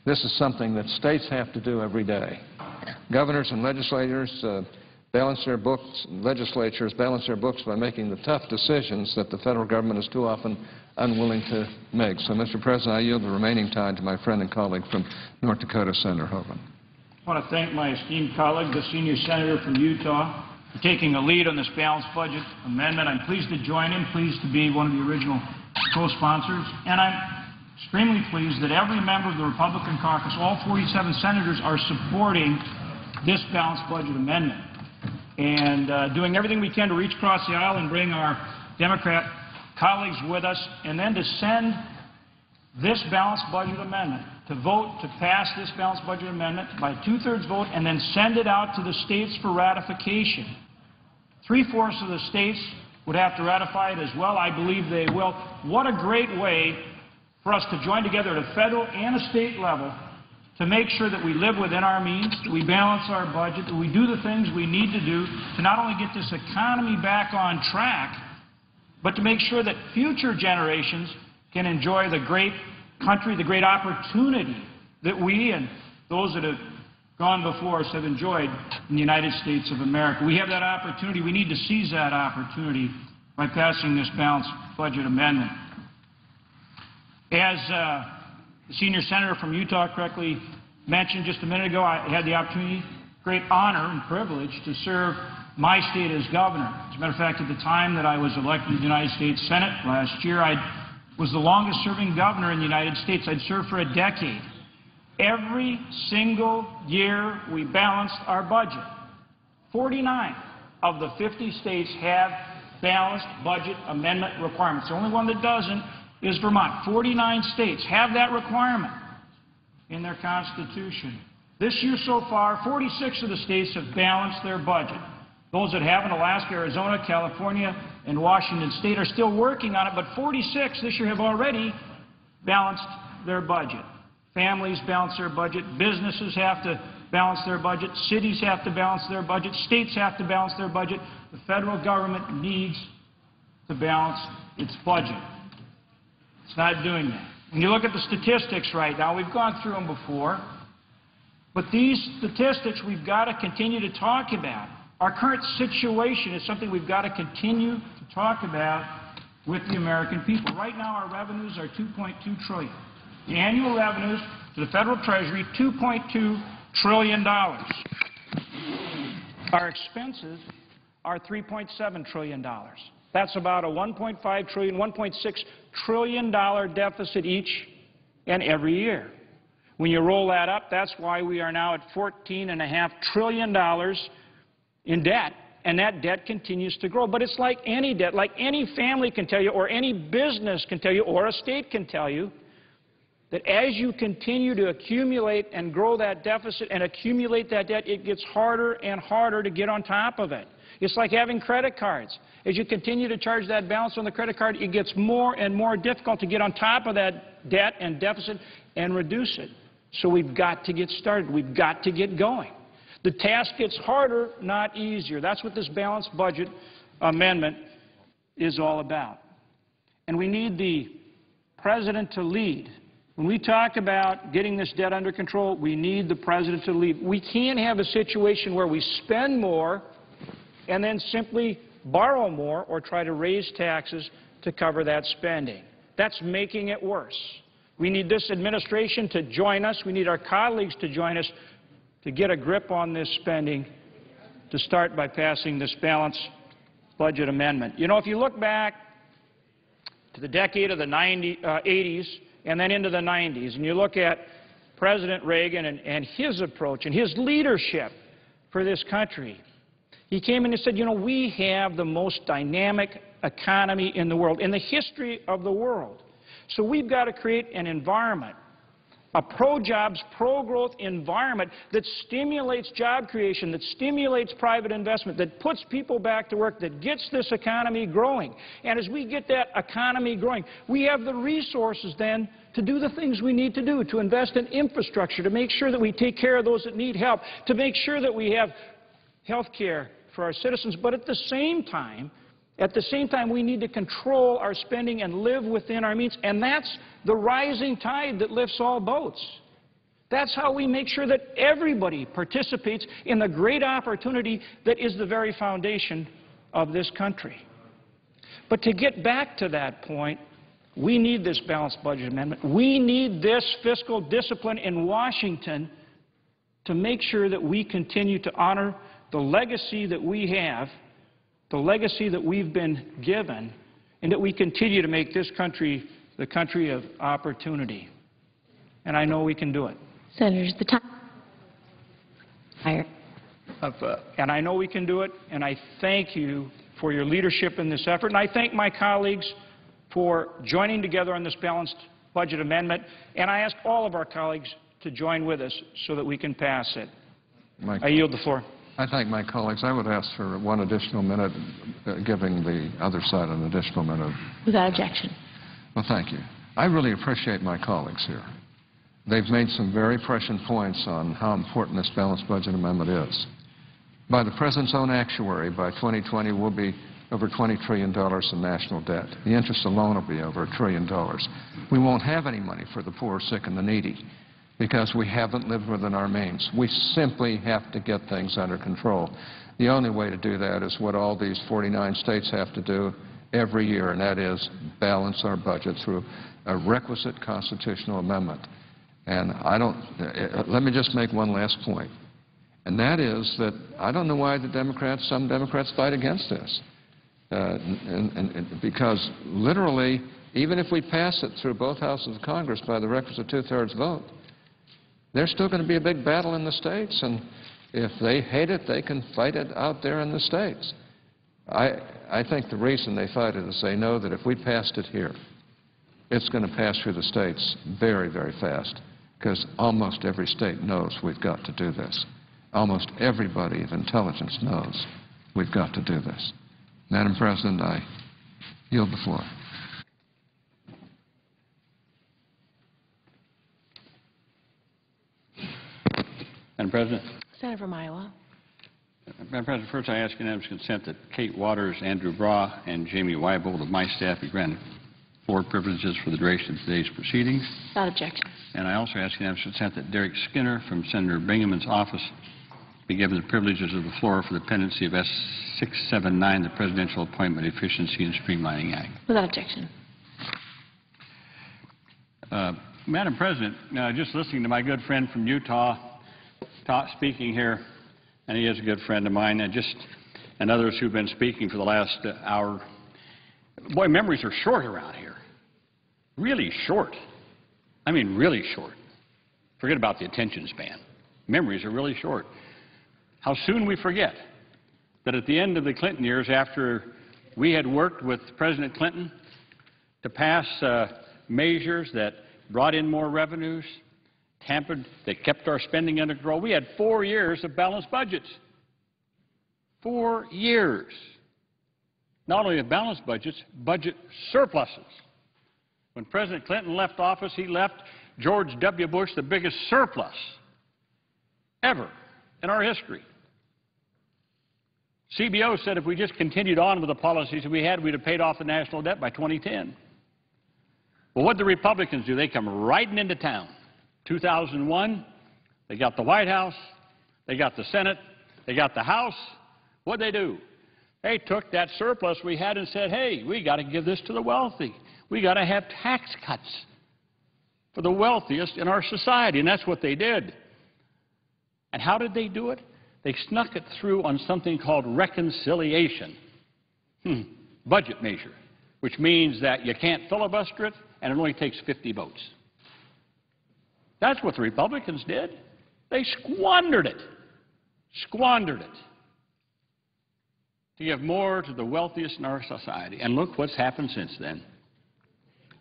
Speaker 5: this is something that states have to do every day. Governors and legislators balance their books, legislatures balance their books by making the tough decisions that the federal government is too often unwilling to make. So, Mr. President, I yield the remaining time to my friend and colleague from North Dakota, Senator Hoeven.
Speaker 9: I want to thank my esteemed colleague, the senior senator from Utah, for taking a lead on this balanced budget amendment. I'm pleased to join him, pleased to be one of the original co-sponsors, and I'm extremely pleased that every member of the Republican caucus, all 47 senators, are supporting this balanced budget amendment and doing everything we can to reach across the aisle and bring our Democrat colleagues with us, and then to send this balanced budget amendment, to vote to pass this balanced budget amendment by a two-thirds vote, and then send it out to the states for ratification. 3/4 of the states would have to ratify it as well. I believe they will. What a great way for us to join together at a federal and a state level to make sure that we live within our means, that we balance our budget, that we do the things we need to do to not only get this economy back on track, but to make sure that future generations can enjoy the great country, the great opportunity that we and those that have gone before us have enjoyed in the United States of America. We have that opportunity. We need to seize that opportunity by passing this balanced budget amendment. As the senior senator from Utah correctly mentioned just a minute ago, I had the opportunity, great honor and privilege, to serve my state as governor. As a matter of fact, at the time that I was elected to the United States Senate last year, I was the longest-serving governor in the United States. I'd served for a decade. Every single year we balanced our budget. 49 of the 50 states have balanced budget amendment requirements. The only one that doesn't is Vermont. 49 states have that requirement in their Constitution. This year so far, 46 of the states have balanced their budget. Those that haven't, Alaska, Arizona, California, and Washington State, are still working on it, but 46 this year have already balanced their budget. Families balance their budget. Businesses have to balance their budget, cities have to balance their budget, states have to balance their budget. The federal government needs to balance its budget. It's not doing that. When you look at the statistics right now, we've gone through them before, but these statistics we've got to continue to talk about. Our current situation is something we've got to continue to talk about with the American people. Right now, our revenues are $2.2 trillion. The annual revenues to the federal treasury, $2.2 trillion. Our expenses are $3.7 trillion. That's about a $1.5 trillion, $1.6 trillion deficit each and every year. When you roll that up, that's why we are now at $14.5 trillion in debt, and that debt continues to grow. But it's like any debt, like any family can tell you, or any business can tell you, or a state can tell you, that as you continue to accumulate and grow that deficit and accumulate that debt, it gets harder and harder to get on top of it. It's like having credit cards. As you continue to charge that balance on the credit card, it gets more and more difficult to get on top of that debt and deficit and reduce it. So we've got to get started. We've got to get going. The task gets harder, not easier. That's what this balanced budget amendment is all about. And we need the President to lead. When we talk about getting this debt under control, we need the President to lead. We can't have a situation where we spend more and then simply borrow more or try to raise taxes to cover that spending. That's making it worse. We need this administration to join us. We need our colleagues to join us to get a grip on this spending, to start by passing this balanced budget amendment. You know, if you look back to the decade of the 80s and then into the 90s, and you look at President Reagan and his approach and his leadership for this country, he came in and said, you know, we have the most dynamic economy in the world, in the history of the world. So we've got to create an environment, a pro-jobs, pro-growth environment that stimulates job creation, that stimulates private investment, that puts people back to work, that gets this economy growing. And as we get that economy growing, we have the resources then to do the things we need to do, to invest in infrastructure, to make sure that we take care of those that need help, to make sure that we have health care for our citizens. But at the same time, we need to control our spending and live within our means, and that's the rising tide that lifts all boats. That's how we make sure that everybody participates in the great opportunity that is the very foundation of this country. But to get back to that point, we need this balanced budget amendment. We need this fiscal discipline in Washington to make sure that we continue to honor the legacy that we have, the legacy that we've been given, and that we continue to make this country the country of opportunity. And I know we can do it.
Speaker 1: Senators, the time.
Speaker 9: And I know we can do it, and I thank you for your leadership in this effort, and I thank my colleagues for joining together on this balanced budget amendment, and I ask all of our colleagues to join with us so that we can pass it. I yield the floor.
Speaker 5: I thank my colleagues. I would ask for one additional minute, giving the other side an additional minute.
Speaker 1: Without objection.
Speaker 5: Well, thank you. I really appreciate my colleagues here. They've made some very prescient points on how important this balanced budget amendment is. By the President's own actuary, by 2020, we'll be over $20 trillion in national debt. The interest alone will be over $1 trillion. We won't have any money for the poor, sick, and the needy, because we haven't lived within our means. We simply have to get things under control. The only way to do that is what all these 49 states have to do every year, and that is balance our budget through a requisite constitutional amendment. And let me just make one last point, and that is that I don't know why some Democrats fight against this. Because literally, even if we pass it through both houses of Congress by the requisite two-thirds vote, there's still going to be a big battle in the states, and if they hate it, they can fight it out there in the states. I think the reason they fight it is they know that if we passed it here, it's going to pass through the states very, very fast, because almost every state knows we've got to do this. Almost everybody of intelligence knows we've got to do this. Madam President, I yield the floor.
Speaker 10: Madam President.
Speaker 1: Senator from Iowa.
Speaker 10: Madam President, first I ask unanimous consent that Kate Waters, Andrew Braw, and Jamie Weibold of my staff be granted floor privileges for the duration of today's proceedings.
Speaker 1: Without objection.
Speaker 10: And I also ask unanimous consent that Derek Skinner from Senator Bingham's office be given the privileges of the floor for the pendency of S-679, the Presidential Appointment Efficiency and Streamlining Act.
Speaker 1: Without objection.
Speaker 10: Madam President, just listening to my good friend from Utah speaking here, and he is a good friend of mine, and others who've been speaking for the last hour, boy, memories are short around here. Really short. I mean, really short. Forget about the attention span. Memories are really short. How soon we forget that at the end of the Clinton years, after we had worked with President Clinton to pass measures that brought in more revenues, that kept our spending under control, we had 4 years of balanced budgets. 4 years. Not only of balanced budgets, budget surpluses. When President Clinton left office, he left George W. Bush the biggest surplus ever in our history. CBO said if we just continued on with the policies that we had, we'd have paid off the national debt by 2010. Well, what did the Republicans do? They come riding into town. 2001, they got the White House, they got the Senate, they got the House. What did they do? They took that surplus we had and said, hey, we got to give this to the wealthy. We got to have tax cuts for the wealthiest in our society, and that's what they did. And how did they do it? They snuck it through on something called reconciliation, budget measure, which means that you can't filibuster it, and it only takes 50 votes. That's what the Republicans did. They squandered it. Squandered it. To give more to the wealthiest in our society. And look what's happened since then.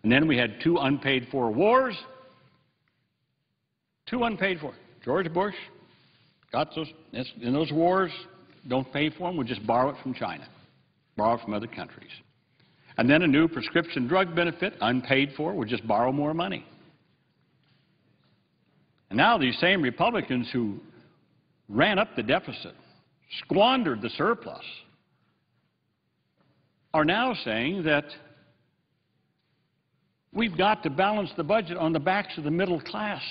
Speaker 10: And then we had 2 unpaid-for wars. 2 unpaid for. George Bush got those, in those wars, don't pay for them, we'll just borrow it from China. Borrow it from other countries. And then a new prescription drug benefit, unpaid for, we'll just borrow more money. And now these same Republicans who ran up the deficit, squandered the surplus, are now saying that we've got to balance the budget on the backs of the middle class.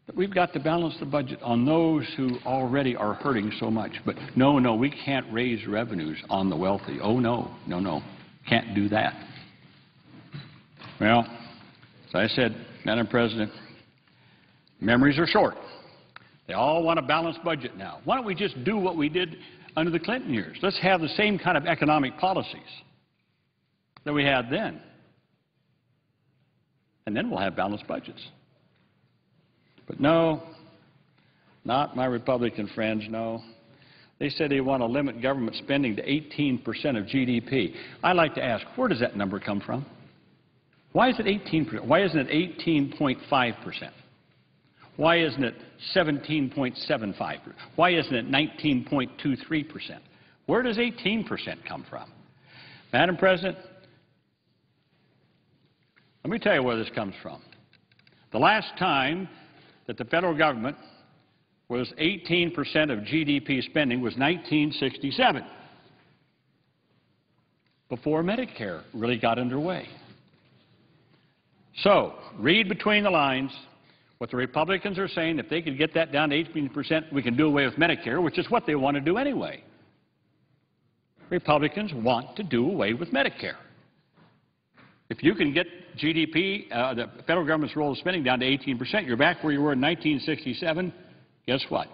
Speaker 10: That we've got to balance the budget on those who already are hurting so much. But no, we can't raise revenues on the wealthy. Oh, no, can't do that. Well, as I said, Madam President, memories are short. They all want a balanced budget now. Why don't we just do what we did under the Clinton years? Let's have the same kind of economic policies that we had then. And then we'll have balanced budgets. But no, not my Republican friends, no. They said they want to limit government spending to 18% of GDP. I'd like to ask, where does that number come from? Why is it 18%? Why isn't it 18.5%? Why isn't it 17.75%? Why isn't it 19.23%? Where does 18% come from? Madam President, let me tell you where this comes from. The last time that the federal government was 18% of GDP spending was 1967, before Medicare really got underway. So, read between the lines what the Republicans are saying. If they could get that down to 18%, we can do away with Medicare, which is what they want to do anyway. Republicans want to do away with Medicare. If you can get GDP, the federal government's role of spending down to 18%, you're back where you were in 1967. Guess what?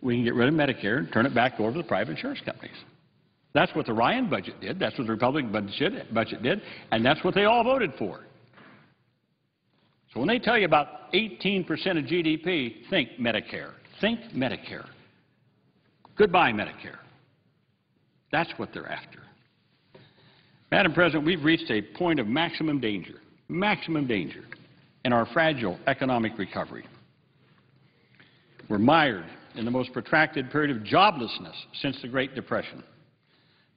Speaker 10: We can get rid of Medicare and turn it back over to the private insurance companies. That's what the Ryan budget did. That's what the Republican budget did. And that's what they all voted for. So when they tell you about 18% of GDP, think Medicare. Think Medicare. Goodbye, Medicare. That's what they're after. Madam President, we've reached a point of maximum danger in our fragile economic recovery. We're mired in the most protracted period of joblessness since the Great Depression.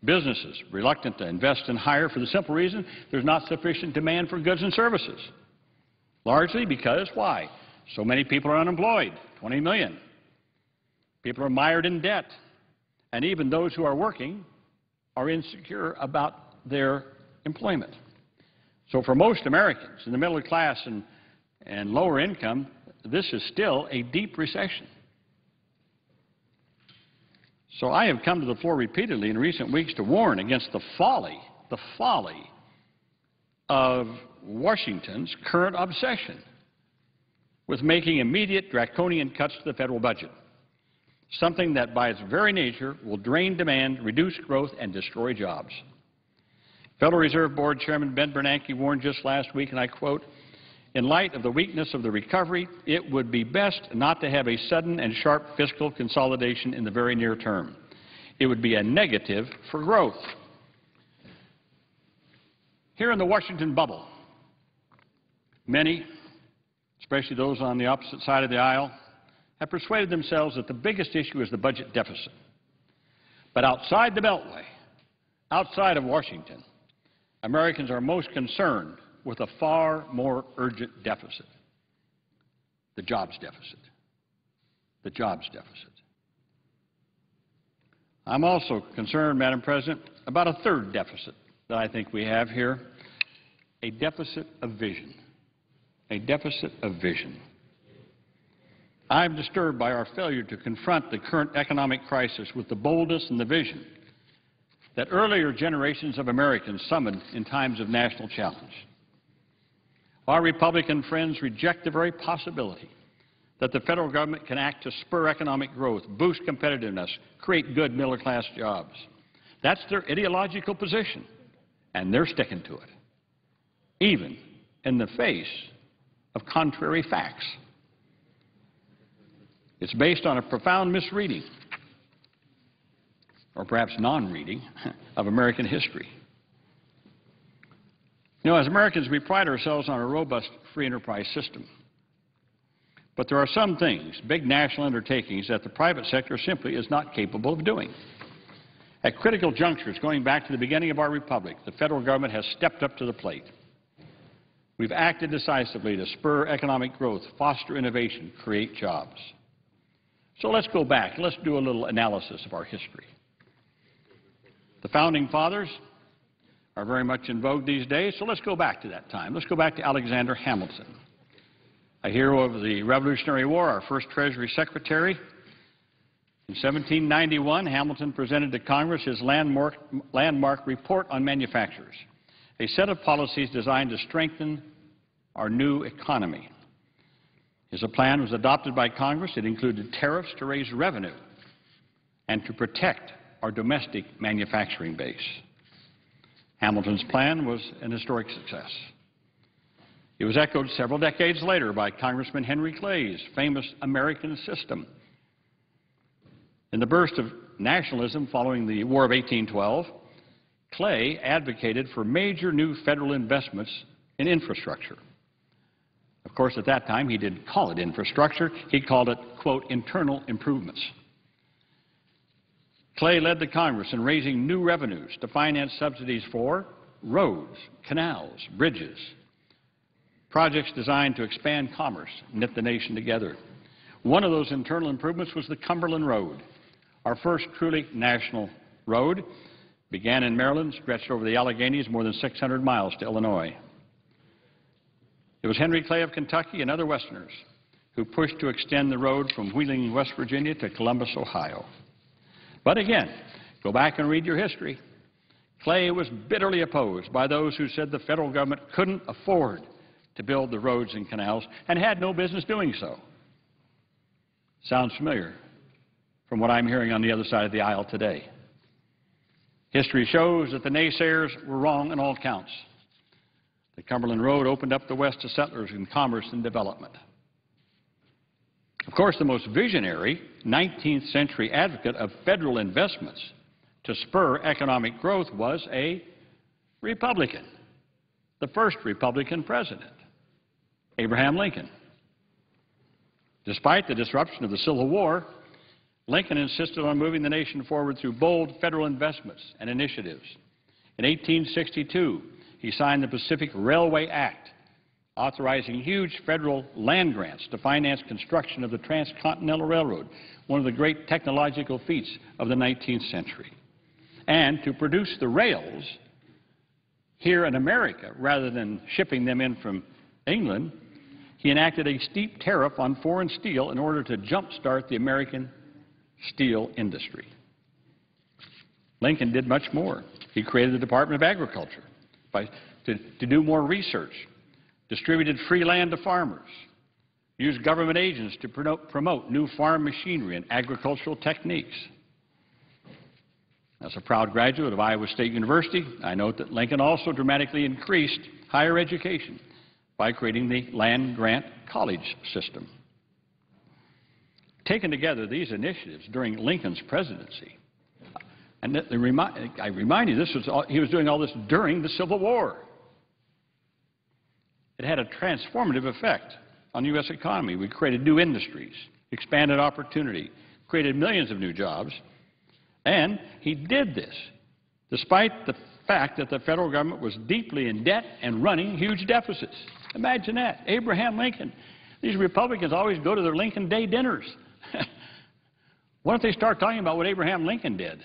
Speaker 10: Businesses reluctant to invest and hire for the simple reason there's not sufficient demand for goods and services. Largely because, why? So many people are unemployed, 20 million. People are mired in debt. And even those who are working are insecure about their employment. So for most Americans in the middle class and lower income, this is still a deep recession. So I have come to the floor repeatedly in recent weeks to warn against the folly of Washington's current obsession with making immediate draconian cuts to the federal budget, something that by its very nature will drain demand, reduce growth, and destroy jobs. Federal Reserve Board Chairman Ben Bernanke warned just last week, and I quote, "In light of the weakness of the recovery, it would be best not to have a sudden and sharp fiscal consolidation in the very near term. It would be a negative for growth." Here in the Washington bubble, many, especially those on the opposite side of the aisle, have persuaded themselves that the biggest issue is the budget deficit. But outside the Beltway, outside of Washington, Americans are most concerned with a far more urgent deficit, the jobs deficit. The jobs deficit. I'm also concerned, Madam President, about a third deficit that I think we have here, a deficit of vision. A deficit of vision. I'm disturbed by our failure to confront the current economic crisis with the boldness and the vision that earlier generations of Americans summoned in times of national challenge. Our Republican friends reject the very possibility that the federal government can act to spur economic growth, boost competitiveness, create good middle-class jobs. That's their ideological position, and they're sticking to it, even in the face of contrary facts. It's based on a profound misreading, or perhaps non-reading, of American history. You know, as Americans, we pride ourselves on a robust free enterprise system. But there are some things, big national undertakings, that the private sector simply is not capable of doing. At critical junctures, going back to the beginning of our republic, the federal government has stepped up to the plate. We've acted decisively to spur economic growth, foster innovation, create jobs. So let's go back. Let's do a little analysis of our history. The Founding Fathers are very much in vogue these days, so let's go back to that time. Let's go back to Alexander Hamilton, a hero of the Revolutionary War, our first Treasury Secretary. In 1791, Hamilton presented to Congress his landmark Report on Manufactures, a set of policies designed to strengthen our new economy. His plan was adopted by Congress. It included tariffs to raise revenue and to protect our domestic manufacturing base. Hamilton's plan was an historic success. It was echoed several decades later by Congressman Henry Clay's famous American System. In the burst of nationalism following the War of 1812, Clay advocated for major new federal investments in infrastructure. Of course, at that time, he didn't call it infrastructure. He called it, quote, internal improvements. Clay led the Congress in raising new revenues to finance subsidies for roads, canals, bridges, projects designed to expand commerce, knit the nation together. One of those internal improvements was the Cumberland Road, our first truly national road. Began in Maryland, stretched over the Alleghenies more than 600 miles to Illinois. It was Henry Clay of Kentucky and other Westerners who pushed to extend the road from Wheeling, West Virginia to Columbus, Ohio. But again, go back and read your history. Clay was bitterly opposed by those who said the federal government couldn't afford to build the roads and canals and had no business doing so. Sounds familiar from what I'm hearing on the other side of the aisle today. History shows that the naysayers were wrong on all counts. The Cumberland Road opened up the West to settlers in commerce and development. Of course, the most visionary 19th century advocate of federal investments to spur economic growth was a Republican, the first Republican president, Abraham Lincoln. Despite the disruption of the Civil War, Lincoln insisted on moving the nation forward through bold federal investments and initiatives. In 1862, he signed the Pacific Railway Act, authorizing huge federal land grants to finance construction of the Transcontinental Railroad, one of the great technological feats of the 19th century, and to produce the rails here in America rather than shipping them in from England. He enacted a steep tariff on foreign steel in order to jumpstart the American steel industry. Lincoln did much more. He created the Department of Agriculture to do more research, distributed free land to farmers, used government agents to promote new farm machinery and agricultural techniques. As a proud graduate of Iowa State University, I note that Lincoln also dramatically increased higher education by creating the land-grant college system. Taken together, these initiatives during Lincoln's presidency, and I remind you, he was doing all this during the Civil War. It had a transformative effect on the U.S. economy. We created new industries, expanded opportunity, created millions of new jobs, and he did this despite the fact that the federal government was deeply in debt and running huge deficits. Imagine that. Abraham Lincoln. These Republicans always go to their Lincoln Day dinners. Why don't they start talking about what Abraham Lincoln did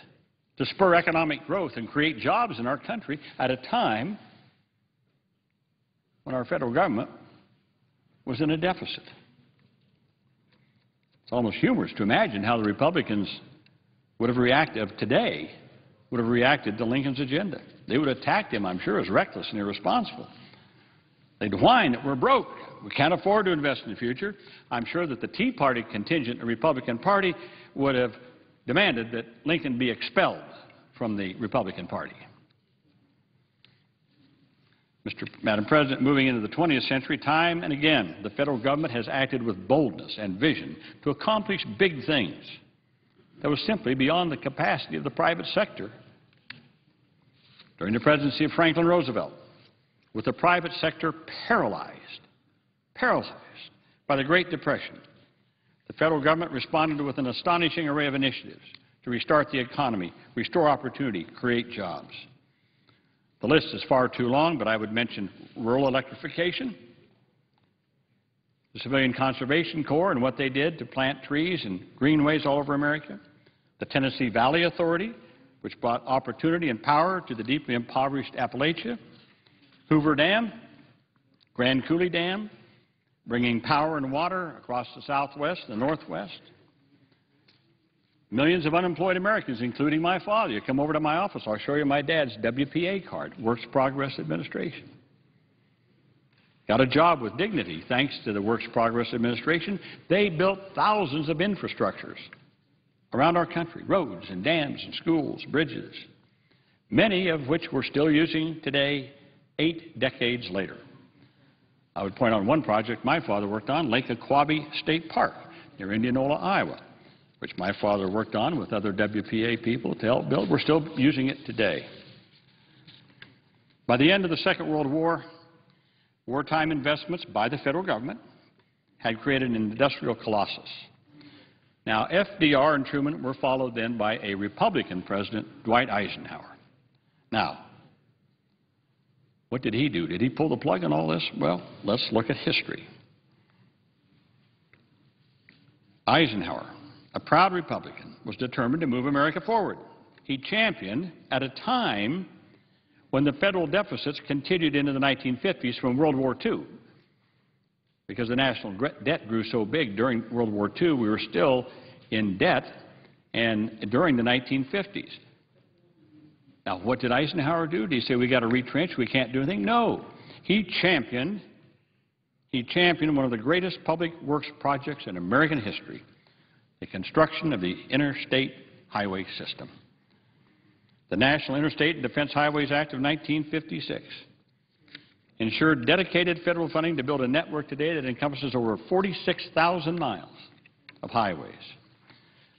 Speaker 10: to spur economic growth and create jobs in our country at a time when our federal government was in a deficit? It's almost humorous to imagine how the Republicans would have reacted to Lincoln's agenda. They would have attacked him, I'm sure, as reckless and irresponsible. They'd whine that we're broke. We can't afford to invest in the future. I'm sure that the Tea Party contingent of the Republican Party would have demanded that Lincoln be expelled from the Republican Party. Madam President, moving into the 20th century, time and again, the federal government has acted with boldness and vision to accomplish big things that was simply beyond the capacity of the private sector. During the presidency of Franklin Roosevelt, with the private sector paralyzed by the Great Depression, the federal government responded with an astonishing array of initiatives to restart the economy, restore opportunity, create jobs. The list is far too long, but I would mention rural electrification, the Civilian Conservation Corps and what they did to plant trees and greenways all over America, the Tennessee Valley Authority, which brought opportunity and power to the deeply impoverished Appalachia, Hoover Dam, Grand Coulee Dam, bringing power and water across the Southwest and the Northwest. Millions of unemployed Americans, including my father. You come over to my office, I'll show you my dad's WPA card, Works Progress Administration. Got a job with dignity thanks to the Works Progress Administration. They built thousands of infrastructures around our country, roads and dams and schools, bridges, many of which we're still using today 8 decades later. I would point out one project my father worked on, Lake Aquabi State Park near Indianola, Iowa, which my father worked on with other WPA people to help build. We're still using it today. By the end of the Second World War, wartime investments by the federal government had created an industrial colossus. Now, FDR and Truman were followed then by a Republican president, Dwight Eisenhower. Now, what did he do? Did he pull the plug on all this? Well, let's look at history. Eisenhower, a proud Republican, was determined to move America forward. He championed at a time when the federal deficits continued into the 1950s from World War II. Because the national debt grew so big during World War II, we were still in debt and during the 1950s. Now, what did Eisenhower do? Did he say we got to retrench, we can't do anything? No. He championed one of the greatest public works projects in American history, the construction of the interstate highway system. The National Interstate and Defense Highways Act of 1956 ensured dedicated federal funding to build a network today that encompasses over 46,000 miles of highways.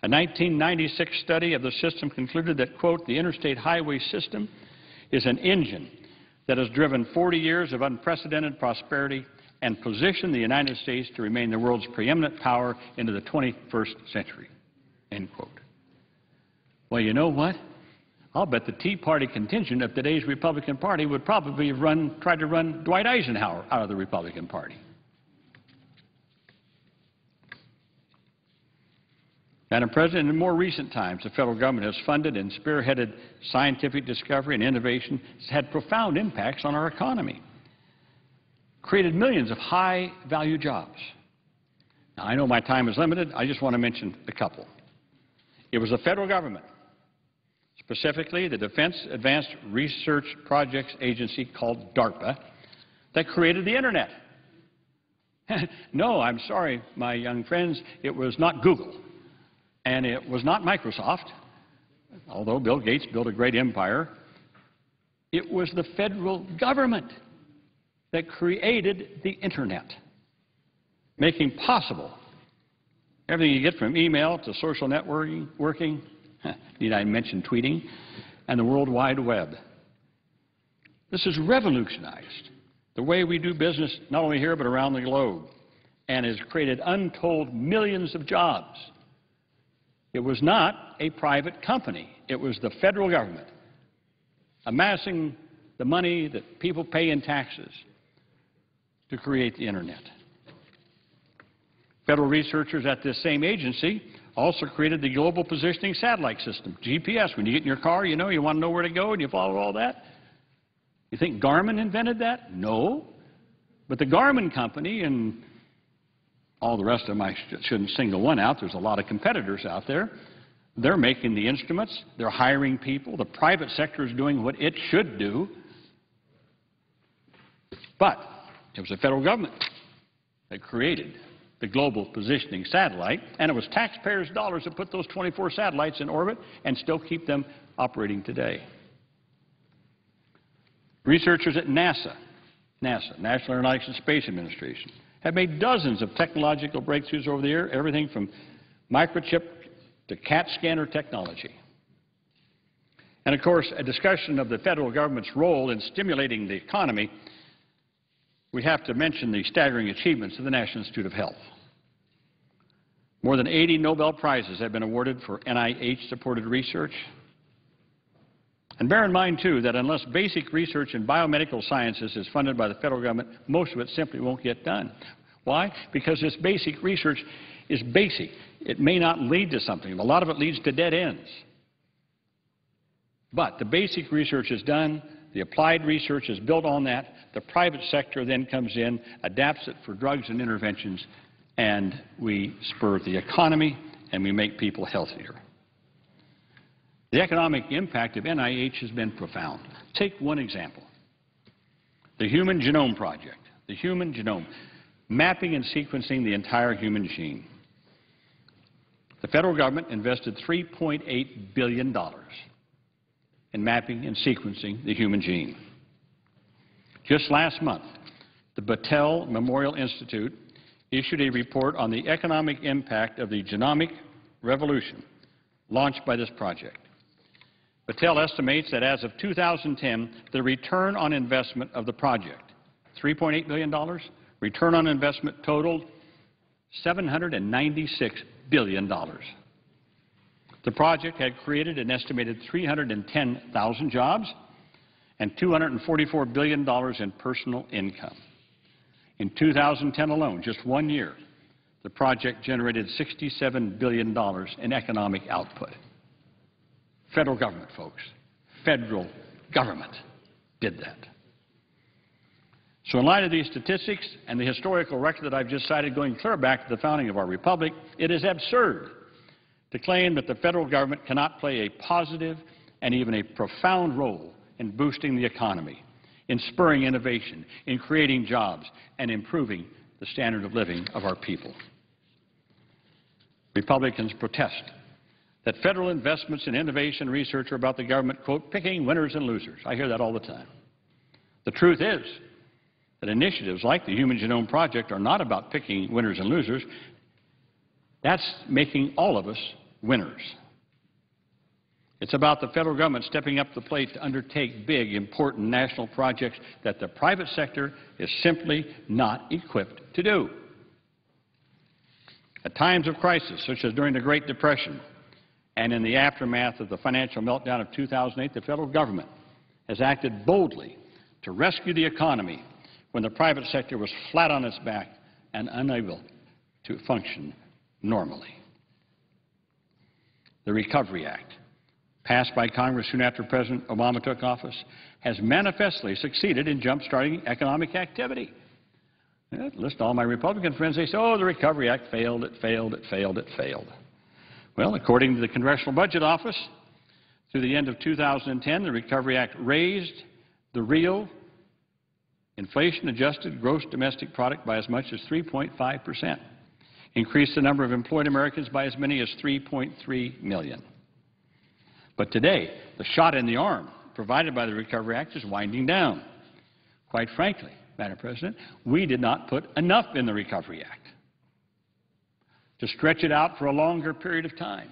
Speaker 10: A 1996 study of the system concluded that, quote, the interstate highway system is an engine that has driven 40 years of unprecedented prosperity and positioned the United States to remain the world's preeminent power into the 21st century, end quote. Well, you know what? I'll bet the Tea Party contingent of today's Republican Party would probably have tried to run Dwight Eisenhower out of the Republican Party. Madam President, in more recent times, the federal government has funded and spearheaded scientific discovery and innovation. It's had profound impacts on our economy, created millions of high-value jobs. Now, I know my time is limited. I just want to mention a couple. It was the federal government, specifically the Defense Advanced Research Projects Agency called DARPA, that created the Internet. No, I'm sorry, my young friends, it was not Google. And it was not Microsoft, although Bill Gates built a great empire. It was the federal government that created the Internet, making possible everything you get from email to social networking, need I mention tweeting, and the World Wide Web. This has revolutionized the way we do business, not only here but around the globe, and has created untold millions of jobs. It was not a private company. It was the federal government amassing the money that people pay in taxes to create the Internet. Federal researchers at this same agency also created the Global Positioning Satellite System, GPS. When you get in your car, you know, you want to know where to go and you follow all that. You think Garmin invented that? No. But the Garmin company and all the rest of them, I shouldn't single one out. There's a lot of competitors out there. They're making the instruments. They're hiring people. The private sector is doing what it should do. But it was the federal government that created the Global Positioning Satellite, and it was taxpayers' dollars that put those 24 satellites in orbit and still keep them operating today. Researchers at NASA, National Aeronautics and Space Administration, have made dozens of technological breakthroughs over the year, everything from microchip to CAT scanner technology. And of course, a discussion of the federal government's role in stimulating the economy, we have to mention the staggering achievements of the National Institute of Health. More than 80 Nobel Prizes have been awarded for NIH-supported research. And bear in mind, too, that unless basic research in biomedical sciences is funded by the federal government, most of it simply won't get done. Why? Because this basic research is basic. It may not lead to something. A lot of it leads to dead ends. But the basic research is done. The applied research is built on that. The private sector then comes in, adapts it for drugs and interventions, and we spur the economy and we make people healthier. The economic impact of NIH has been profound. Take one example, the Human Genome Project. The Human Genome, mapping and sequencing the entire human gene. The federal government invested $3.8 billion in mapping and sequencing the human gene. Just last month, the Battelle Memorial Institute issued a report on the economic impact of the genomic revolution launched by this project. Battelle estimates that as of 2010, the return on investment of the project, $3.8 billion, return on investment totaled $796 billion. The project had created an estimated 310,000 jobs and $244 billion in personal income. In 2010 alone, just 1 year, the project generated $67 billion in economic output. Federal government, folks. Federal government did that. So in light of these statistics and the historical record that I've just cited going clear back to the founding of our republic, it is absurd to claim that the federal government cannot play a positive and even a profound role in boosting the economy, in spurring innovation, in creating jobs, and improving the standard of living of our people. Republicans protest that federal investments in innovation and research are about the government, quote, picking winners and losers. I hear that all the time. The truth is that initiatives like the Human Genome Project are not about picking winners and losers. That's making all of us winners. It's about the federal government stepping up the plate to undertake big, important national projects that the private sector is simply not equipped to do. At times of crisis, such as during the Great Depression, And in the aftermath of the financial meltdown of 2008, the federal government has acted boldly to rescue the economy when the private sector was flat on its back and unable to function normally. The Recovery Act, passed by Congress soon after President Obama took office, has manifestly succeeded in jump-starting economic activity. Listen to all my Republican friends, they say, oh, the Recovery Act failed, it failed, it failed, it failed. Well, according to the Congressional Budget Office, through the end of 2010, the Recovery Act raised the real inflation-adjusted gross domestic product by as much as 3.5%, increased the number of employed Americans by as many as 3.3 million. But today, the shot in the arm provided by the Recovery Act is winding down. Quite frankly, Madam President, we did not put enough in the Recovery Act to stretch it out for a longer period of time.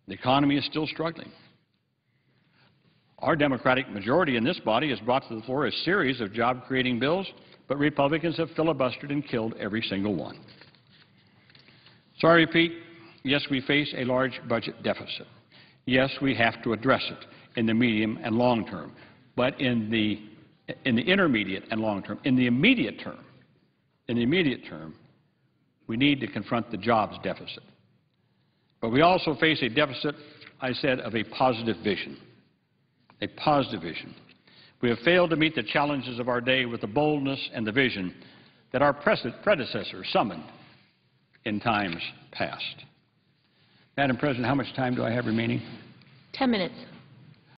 Speaker 10: The economy is still struggling. Our Democratic majority in this body has brought to the floor a series of job-creating bills, but Republicans have filibustered and killed every single one. So I repeat, yes, we face a large budget deficit. Yes, we have to address it in the medium and long term. But in the intermediate and long term, in the immediate term, we need to confront the jobs deficit. But we also face a deficit, I said, of a positive vision. A positive vision. We have failed to meet the challenges of our day with the boldness and the vision that our predecessors summoned in times past. Madam President, how much time do I have remaining?
Speaker 1: 10 minutes.